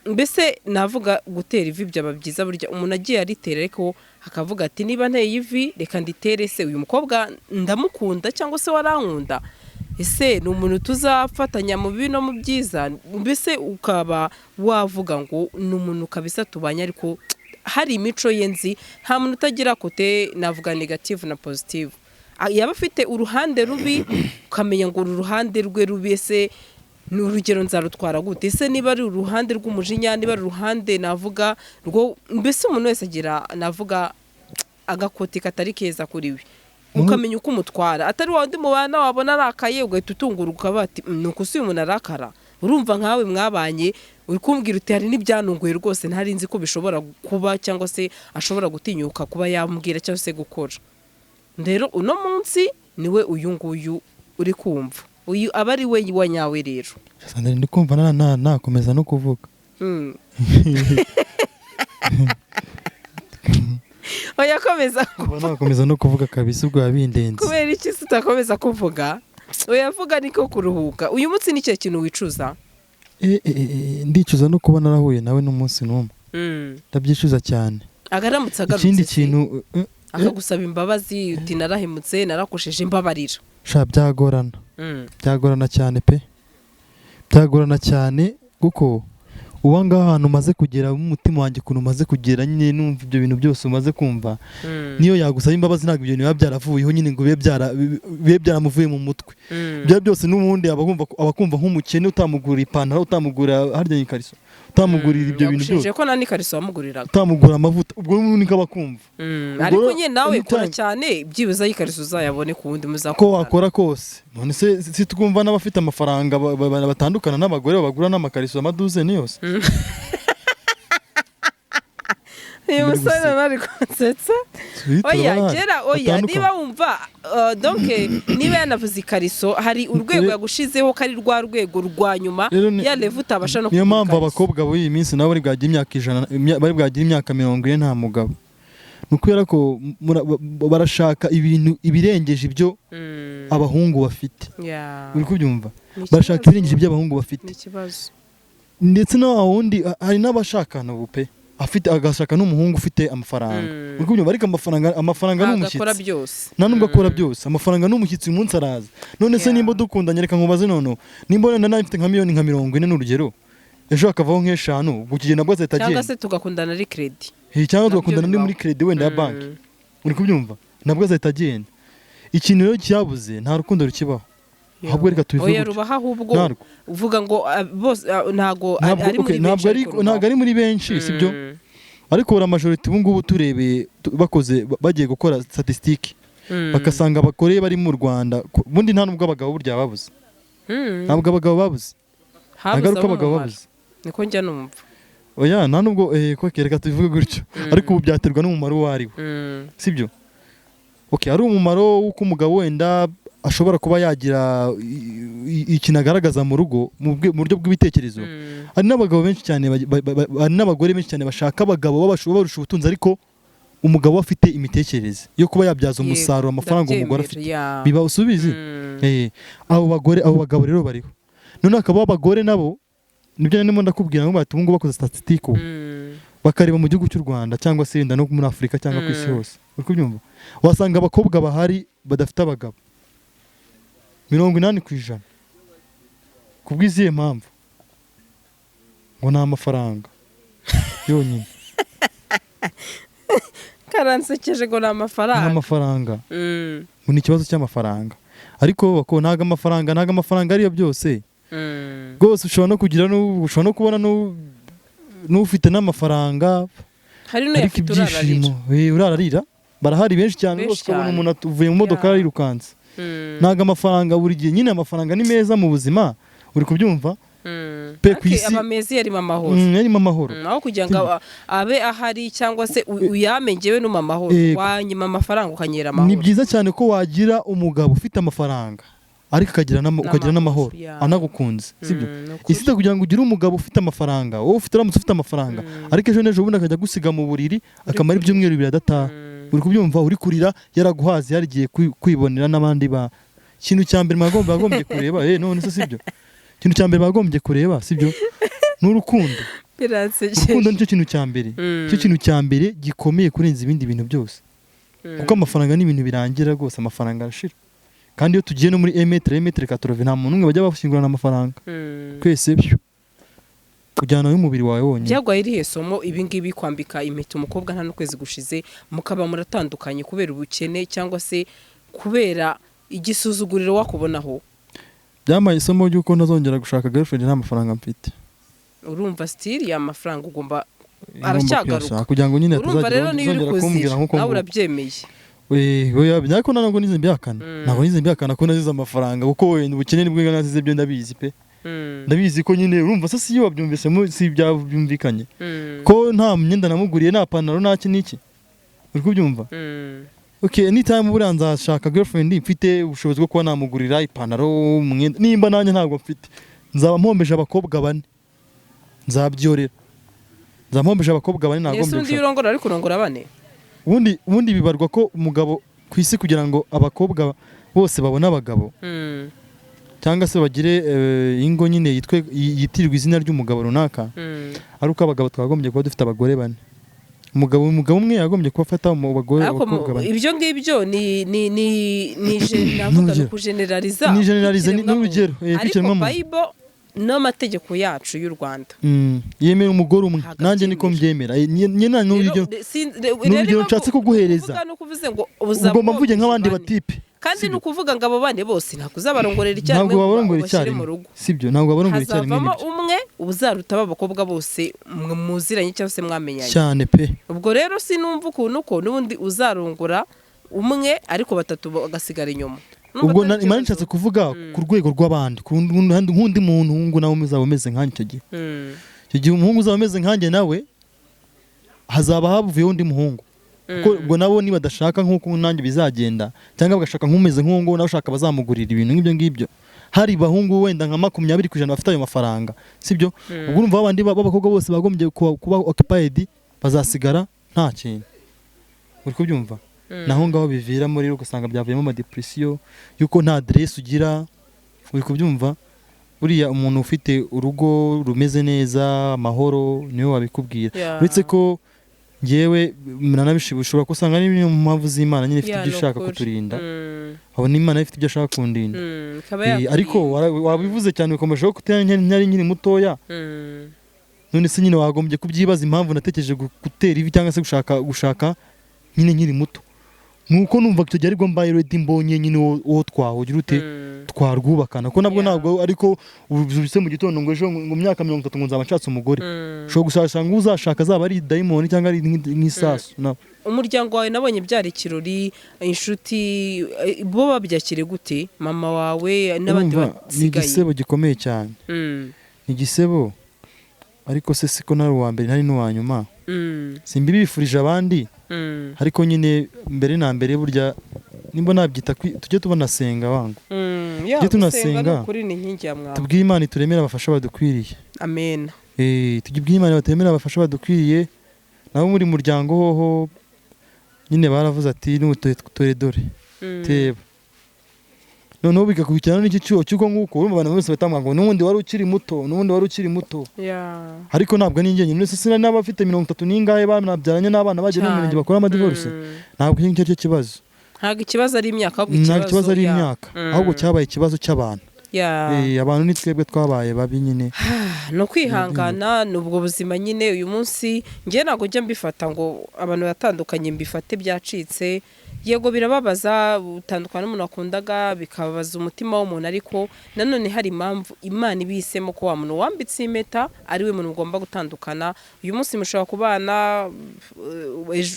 C: mbese navuga gutera ivi byaba byiza burya umuntu agiye aritera ariko akavuga ati niba nteye ivi reka nditere se uyu mukobwa ndamukunda cyangwa se warankunda ese ni umuntu tuzafatanya mu bibi no mu byiza mbese ukaba wavuga ngo ni umuntu kabisa tubanye ariko hari imico ye nzi nta muntu utagira kote navuga negative na positive yaba afite uruhande rubi ukamenya ngo uru ruhande rwe rubi ese ni urugero nzarutwara gute ese niba ari uruhande rw'umujinya niba ari uruhande navuga rwo mbese umuntu wese agira navuga agakoti katari keza kuri we ukamenya uko umutwara atari wa undi mubana wabona arakaye ugahita utunguruka bati nuko usi umuntu arakara urumva nkawe mwabanye uri kumbwira uti hari n'ibyanunguye rwose ntari nzi ko bishobora kuba cyangwa se ashobora gutinyuka kuba yambwira cyangwa se gukora rero uno munsi niwe uyu nguyu uri kumva uyu aba ari we wa nyawe rero
D: ndi kumva nakomeza no kuvuga nakomeza no kuvuga kabisa ubwo yabindenze
C: kubera iki utakomeza kuvuga uyavuga niko kuruhuka uyu munsi ni cyo kintu wicuza
D: ndicuza no kuba narahuye nawe n'umunsi n'umwe ndabyicuza cyane
C: agaramutse agarutse
D: ikindi kintu
C: akagusaba imbabazi uti narahemutse narakosheje imbabarira
D: byagorana cyane pe byagorana cyane kuko uba ngaho ahantu umaze kugera umutima wanjye ukuntu umaze kugera nyine numva ibyo bintu byose umaze kumva niyo yagusaba imbabazi ntabwo ibyo bintu biba byaravuyeho nyine ngo bibe byaramuvuye mu mutwe ibyo byose n'ubundi aba akumva nk'umukene utamugurira ipantaro utamugurira harya ikariso utamugurira ibyo bintu byose
C: ko nani ikariso wamuguriraga
D: utamugura amavuta ubwo n'ubundi kaba kumva
C: ariko nyine nawe kora cyane byibuze ikariso uzayabone ku wundi muzakora
D: ko wakora kose none se twumva n'abafite amafaranga batandukana n'abagore bagura n'amakariso amaduzeni yose
C: uyu musore nari konsetsa oya niba wumva niba yanavuze ikariso hari urwego yagushizeho ko ari rwa rwego rwa nyuma ya level utabasha no
D: niyo mpamvu abakobwa b'uyu minsi nabo bari bwagira imyaka 40 nta mugabo ni ukubera ko barashaka ibintu ibirengeje ibyo abahungu bafite uri kubyumva barashaka ibirengeje ibyo abahungu bafite ndetse n'aho wundi hari n'abashakana ubu pe afite agashaka n'umuhungu ufite amafaranga uri kubyumva ariko amafaranga n'umushyitsi nta nubwo akora byose amafaranga n'umushyitsi uyu munsi araza none se nimba dukundanye reka nkubaze none nimba wenda nawe mfite nka miliyoni nka 40 n'urugero ejo hakavaho nk'eshanu ubwo kigenda bwo azahita agenda
C: cyangwa se tugakundana ari credit
D: cyangwa tugakundana muri credit wenda ya banki uri kubyumva nabwo azahita agenda ikintu rero cyabuze nta rukundo rukibaho ahubwo reka tubivuge
C: oya rubaha ahubwo uvuga ngo bose ntago ari muri benshi
D: ntago ari muri benshi sibyo ariko ura majority ubu ngubu turebeye bakoze bagiye gukora statistique bakasanga abagore bari mu Rwanda bundi nta nubwo abagabo burya babuze ntabwo abagabo babuze agaruka abagabo babuze
C: niko njya numva
D: oya nta nubwo ko kereka tubivuge gutyo ariko ubu byaterwa n'umumaro wari we sibyo okay ari umumaro w'uko umugabo wenda ashobora kuba yagira ikintu agaragaza mu rugo mu buryo bw'ibitekerezo hari n'abagabo benshi cyane hari n'abagore benshi cyane bashaka abagabo barusha ubutunzi ariko umugabo afite imitekerereze yo kuba yabyaza umusaruro amafaranga umugore afite biba usubizi abo bagabo rero bariho none akaba abagore nabo nibyo ndimo ndakubwira ngo bati ubungu bakoze statistique bakareba mu gihugu cy'u Rwanda cyangwa se no muri Afrika cyangwa ku isi hose uri kubyumva wasanga abakobwa bahari badafite abagabo 80% kubwiziye mpamvu ngo nta mafaranga yonyine
C: karansekeje ngo nta
D: mafaranga ngo ni ikibazo cy'amafaranga ariko bako ntaga amafaranga ariyo byose rwose ushobora no kugira ushobora no kubona n'ufite n'amafaranga
C: hari n'uyafite
D: urararira barahari benshi cyane rwose ukabona umuntu uvuye mu modoka yirukanse ntaga amafaranga buri gihe nyine amafaranga ni meza mu buzima uri kubyumva pe ku isi
C: amamezi yarimo amahoro
D: yarimo amahoro
C: aho kugira ngo abe ahari cyangwa se uyamengewe no mamahoro wanyima amafaranga ukanyera amahoro
D: ni byiza cyane ko wagira umugabo ufite amafaranga ariko ukagira n'amahoro anagukunze sibyo isi kugira ngo ugire umugabo ufite amafaranga wowe uramutse ufite amafaranga ariko ejo n'ejo bundi akajya gusiga mu buriri akamara ibyumweru bibiri adataha uri kubyumva uri kurira yaraguhaze yarigiye kwibonera n'abandi ba ikintu cya mbere bagombye kureba none se sibyo ikintu cya mbere bagombye kureba sibyo n'urukundo urukundo nicyo kintu cya mbere cyo kintu cya mbere gikomeye kurenza ibindi bintu byose kuko amafaranga ni ibintu birangira rwose amafaranga arashira kandi iyo tugiye no muri emetre 80 nta muntu umwe bajya bashingurana amafaranga twese byo kujyana y'umubiri wawe wonyine
C: byagwaye irihe somo ibingibi kwambika impeta umukobwa nta n'ukwezi gushize mukaba muratandukanye kubera ubukene cyangwa se kubera igisuzuguriro wakubonaho
D: byamaye isomo ry'uko ntazongera gushaka girlfriend nta mafaranga mfite
C: urumva still ya mafaranga ugomba aracyagaruka
D: kugira ngo nyine
C: tuzongera kumbwira nkuko nawe urabyemeye
D: oya byako ntabwo nize mbyakana ko nazize amafaranga kuko wenda ubukene nibwo nazize byo ndabizi pe ndabizi ko nyine urumva se iyo wabyumvise si byabyumvikanye ko nta myenda namuguriye nta pantaro nta kiniki uri kubyumva okay anytime buriya nzashaka girlfriend mfite ubushobozi bwo kuba namugurira ipantaro umwenda nimba nanjye ntabwo mfite nzaba mpombeje abakobwa 4 nzabyorera nzampombeje abakobwa 4 ntabwo
C: mbishaka Yesu urongora ariko urongora 4
D: ubundi bibarwa ko umugabo ku isi kugira ngo abakobwa bose babone abagabo cyangwa se bagire ingo nyine yitirirwa izina ry'umugabo runaka ari uko abagabo twagombye kuba dufite abagore 4 umugabo umwe yagombye kubafata mu bagore abakobwa 4
C: ibyo ngibyo ni navuga no kugeneraliza
D: ni urugero
C: ariko Bible n'amategeko yacu y'u Rwanda
D: yemera umugore umwe nanjye niko mbyemera nyina n'urugero nshatse kuguhereza ugomba mvuge nk'abandi batipe
C: kandi nukuvuga ngo abo bane bose ntabwo uzabarongorera icyarimwe mu rugo
D: sibyo ntabwo abarongorera icyarimwe
C: hazavamo umwe uzaruta abakobwa bose muziranye cyangwa se mwamenyanye
D: cyane pe
C: ubwo rero sinumva ukuntu ko n'ubundi uzarongora umwe ariko 3 bagasigara inyuma
D: ubwo imana nshatse kuvuga ku rwego rw'abandi nk'undi muntu nawe uzaba umeze nkanjye icyo gihe umuhungu uzaba umeze nkanjye nawe hazaba havuyeho undi muhungu ubwo nabo niba badashaka nk'uko nanjye bizagenda cyangwa bagashaka nk'umeze nk'uwo nawe ushaka bazamugurira ibintu nk'ibyo ngibyo hari bahungu wenda nka 20% bafite ayo mafaranga sibyo ubwo urumva abandi b'abakobwa bose bagombye kuba occupied bazasigara nta kintu uri kubyumva naho ngaho bivira muri ugasanga byavuyemo ama depression yuko nta adresse ugira uri kubyumva buriya umuntu ufite urugo rumeze neza amahoro niwe wabikubwira uretse ko ngewe nanabishobora kusanga ari mu mpamvu z'Imana nyine ifite ibyo ishaka kuturinda abo ni Imana ifite ibyo ashaka kundinda ariko wabivuze cyane ukomeje kutanya nyari nyine mutoya none se nyine wagombye kubyibaza impamvu natekereje gutera ivi cyangwa se gushaka nyine nkiri muto nuko numva icyo gihe aribwo mbaye ready mbonye nyine uwo twahugira ute twarwubakana ko nabwo ntabwo ariko ubise mu gitondo ngo ejo ngo myaka 30 ngo nzaba nshatse umugore sho gushaka ngo uzashaka azaba ari diamond cyangwa ari nk'isasu
C: umuryango wawe nabonye byari kirori inshuti bo babyakire gute mama wawe n'abandi basigaye
D: ni igisebo gikomeye cyane ni igisebo ariko se siko nari uwa mbere ntari n'uwa nyuma simbibifurije abandi ariko nyine mbere na mbere burya nimba nabyita tujye tubona senga wangu tujye tunasenga tubwire Imana ituremera abafasha badukwiriye
C: amen
D: tujye Imana batemera abafasha badukwiriye nabo muri muryango hoho nyine baravuze ati n'utore dore teba noneho bigakurikirana n'iki cyuko nguko urumva abantu bose batamwa ngo n'ubundi wari ukiri muto ariko ntabwo ni njye nyine sina n'abafite 30 n'ingahe banabyaranye n'abana bagiye mu mirenge bakora amadivorce ntabwo iki cyo kibazo
C: ntabwo ikibazo ari imyaka
D: ahubwo cyabaye ikibazo cy'abantu abantu ni twebwe twabaye babi nyine
C: no kwihangana n'ubwo buzima nyine uyu munsi ngiye ntabwo njya mbifata ngo abantu batandukanye mbifate byacitse yego birababaza utandukana n'umuntu wakundaga bikababaza umutima w'umuntu ariko nanone hari impamvu Imana ibisemo ko wa muntu wambitse impeta ari we muntu ugomba gutandukana uyu munsi mushobora kubana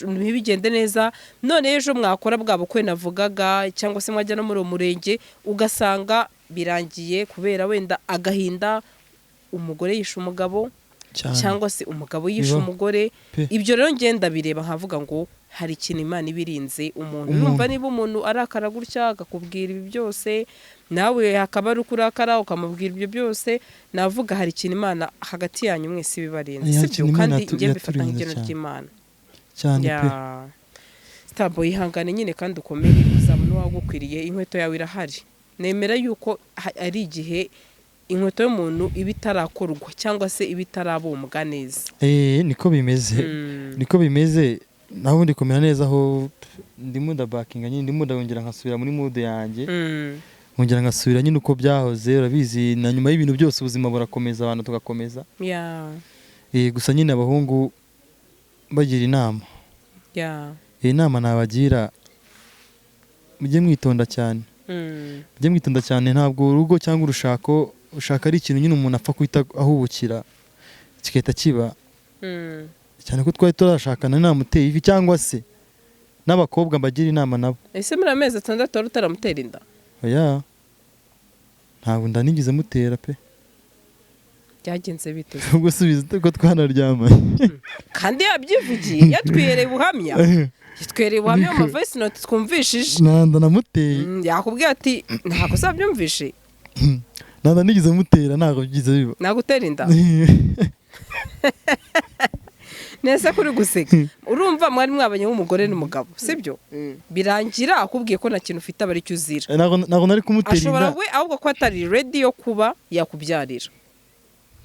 C: ntibigende neza none ejo mwakora bwa bukwe navugaga cyangwa se mwajya no muri umurenge ugasanga birangiye kubera wenda agahinda umugore yishe umugabo cyangwa se umugabo yishe umugore ibyo rero ngenda bireba nkavuga ngo hari ikintu Imana ibirinze umuntu urumva niba umuntu arakara gutya akakubwira ibi byose nawe hakaba ari ukurakara ukamubwira ibyo byose navuga hari ikintu Imana hagati yanyu mwese bibarinze sibyo kandi ngiye mbifata nk'igeno ry'Imana
D: cyane pe
C: stabo ihangane nyine kandi ukomeye uzabona wagukwiriye inkweto yawe irahari nemera yuko ari igihe inkweto y'umuntu iba itarakorwa cyangwa se iba itarabumbwa neza
D: niko bimeze naho ndi kumera neza aho ndimo ndabakinga nyine ndimo ndongera nkasubira muri mood yanjye nkongera nkasubira nyine uko byahoze urabizi na nyuma y'ibintu byose ubuzima burakomeza abantu tugakomeza gusa nyine abahungu bagira inama inama nabagira mujye mwitonda cyane ntabwo urugo cyangwa urushako ushaka ari ikintu nyine umuntu apfa kwita ahubukira kigahita kiba cyane ko twari turashakana namuteye ivi cyangwa se n'abakobwa bagira inama nabo
C: ese muri amezi 6 wari utaramutera inda
D: ntabwo ndanigeze mutera pe
C: byagenze bite
D: ubwo subiza ko twanaryamanye
C: kandi yabyivugiye yatwiyereye ubuhamya mu voice note twumvishije
D: nanda namuteye
C: yakubwiye ati ntabwo uzabyumvishe
D: nanda nigeze mutera ntabwo byize biba
C: nagutera inda nese kuri guseka urumva mwari mwabanye w'umugore n'umugabo sibyo birangira akubwiye ko nta kintu ufite abari cyo uzira
D: ntabwo nari kumutera inda
C: ashobora we ahubwo ko atari ready yo kuba yakubyarira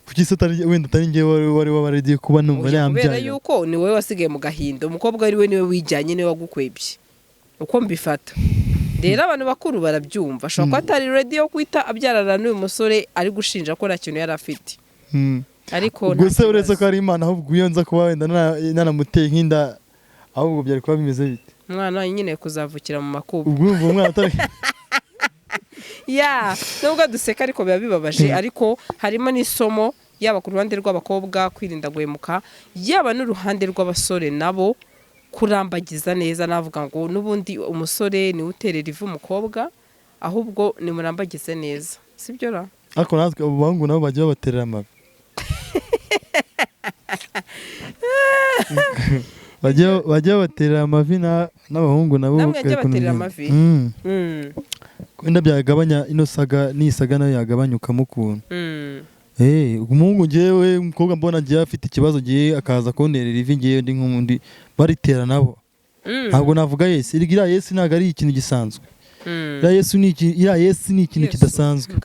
D: kuki se wenda atari njye wari wabarediye kuba numva yambyara
C: kubera yuko ni wowe wasigaye mu gahinda umukobwa ari we niwe wijyanye niwe wagukwebye uko mbifata rero abantu bakuru barabyumva ashobora kuba atari ready yo kwita abyarana n'uyu musore ari gushinja ko nta kintu yari afite ariko
D: gusa uretse ko ari Imana ahubwo iyo nza kuba wenda nanamuteye nk'inda ahubwo byari kuba bimeze bite
C: umwana nyine kuzavukira mu makuba
D: ubwo umwana atari
C: nubwo duseka ariko biba bibabaje ariko harimo n'isomo yaba ku ruhande rw'abakobwa kwirinda guhemuka yaba n'uruhande rw'abasore nabo kurambagiza neza navuga ngo n'ubundi umusore niwe uterera ivu umukobwa ahubwo nimurambagize neza sibyo ra
D: ariko natwe abo bahungu nabo bagiye babaterera amavi bagiye baterera amavi n'abahungu nabo
C: baterera amavi
D: wenda byagabanya ino saga n'isaga nayo yagabanyukamo ukuntu umuhungu ngewe umukobwa mbona agiye afite ikibazo giye akaza kunterera ivi ngewe ndi nk'undi baritera nabo ntabwo navuga Yesu iriya Yesu ntabwo ari ikintu gisanzwe iriya Yesu ni ikintu kidasanzwe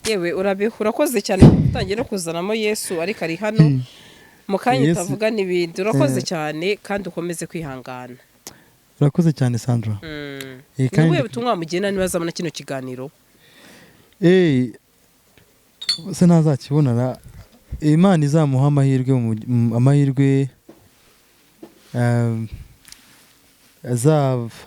C: yewe urakoze cyane utangiye no kuzanamo Yesu ariko ari hano mu kanya utavuga n'ibindi urakoze cyane kandi ukomeze kwihangana
D: urakoze cyane Sandra
C: niwe butumwa mugena nibazabona kino kiganiro
D: se ntazakibonara Imana izamuha amahirwe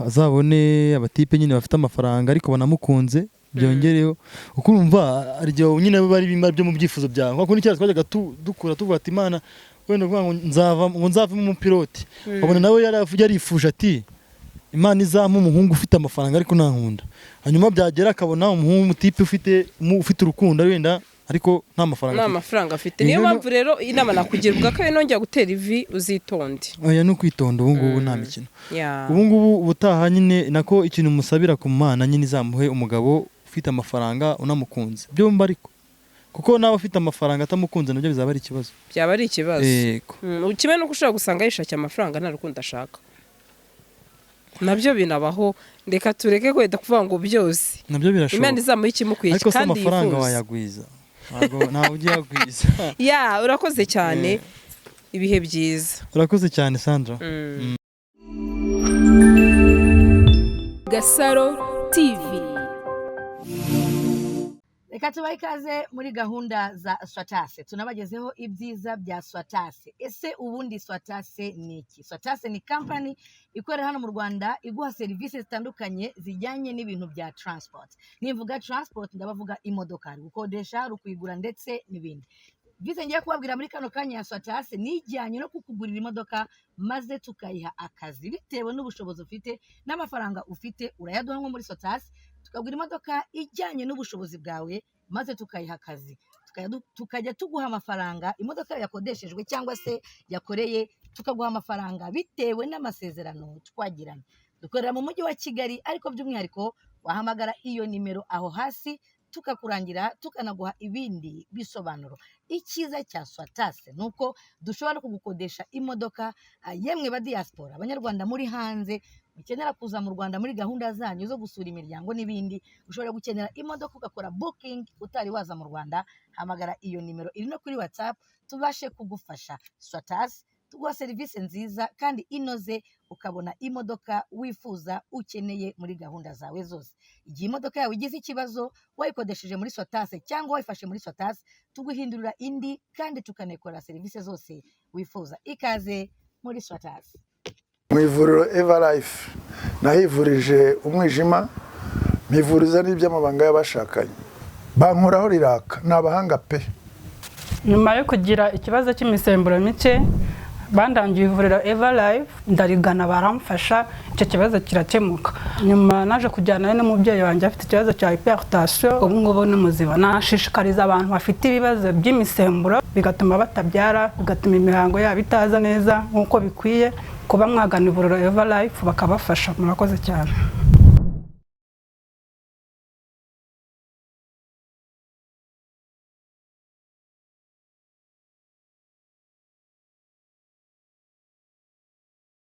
D: azabone abatipe nyine bafite amafaranga ariko banamukunze byongereho ukumva aryo nyine bari bimba byo mu byifuzo byawe kuko n'icyazo twajyaga dukura tuvuga ati Imana wenda kuvuga ngo nzava mu pilote abona nawe yarifuje ati Imana izampa umuhungu ufite amafaranga ariko nankunda hanyuma byagera akabona umuhungu mutipe ufite urukundo wenda ariko nta mafaranga
C: afite niyo mpamvu rero inama nakugira ubwa kayo nongera gutera ivi uzitonde
D: oya no kwitonda ubu ngubu nta mikino ubu ngubu ubutaha nyine nako ikintu musabira ku Mana nyine izamuhe umugabo ufite amafaranga unamukunze byomba ariko kuko nawe afite amafaranga atamukunze nabyo bizaba ari ikibazo
C: byaba ari ikibazo kimwe no gushaka gusanga yishakira amafaranga nta rukundo ashaka nabyo binabaho reka tureke kwenda kuvuga ngo byose
D: nabyo birashoboka
C: Imana izamuha ikimukwiye kandi yifuza
D: ariko amafaranga wayagwiza ntawe ugiye agwiza
C: urakoze cyane ibihe byiza
D: urakoze cyane Sandra
H: Gasaro TV.
G: Reka tubahe ikaze muri gahunda za Swatase tunabagezeho ibyiza bya Swatase. Ese ubundi Swatase ni iki? Swatase ni company ikorera hano mu Rwanda iguha serivisi zitandukanye zijyanye n'ibintu bya transport. Nivuga transport ndabavuga imodoka, gukodesha, rukuyigura ndetse n'ibindi. Bize ngiye kubabwira muri kano kanya ya Swatase nijyanye no kukugurira imodoka maze tukayiha akazi bitewe n'ubushobozi ufite n'amafaranga ufite urayaduha nko muri Swatase tukagura imodoka ijyanye n'ubushobozi bwawe maze tukayiha akazi tukajya tuguha amafaranga imodoka yakodeshejwe cyangwa se yakoreye tukaguha amafaranga bitewe n'amasezerano twagiranye. Dukorera mu mujyi wa Kigali ariko by'umwihariko wahamagara iyo nimero aho hasi tukakurangira tukanaguha ibindi bisobanuro. Icyiza cya Swatase nuko dushobora kugukodesha imodoka yemwe ba diaspora abanyarwanda muri hanze ukenera kuza mu Rwanda muri gahunda zanyu zo gusura imiryango n'ibindi ushobora gukenera imodoka ugakora booking utari waza mu Rwanda hamagara iyo nimero iri no kuri WhatsApp tubashe kugufasha. Swatase tuguha serivisi nziza kandi inoze ukabona imodoka wifuza ukeneye muri gahunda zawe zose. Igihe imodoka yawe igize ikibazo wayikodesheje muri Swatase cyangwa wayifashe muri Swatase tuguhindurira indi kandi tukanekora serivisi zose wifuza. Ikaze muri Swatase.
A: Mu ivuriro Everlife nahivurije umwijima mpivuriza n'iby'amabanga y'abashakanye bankoraho riraka n'abahanga pe.
B: Nyuma yo kugira ikibazo cy'imisemburo mike bandangiye ivuriro Everlife ndarigana baramfasha icyo kibazo kirakemuka. Nyuma naje kujyana n'umubyeyi wanjye afite ikibazo cya hypertension ubu ngubu ni muzima. Nashishikariza abantu bafite ibibazo by'imisemburo bigatuma batabyara bigatuma imihango yabo itaza neza nkuko bikwiye kuba mwagana ivuriro Everlife bakabafasha. Murakoze cyane.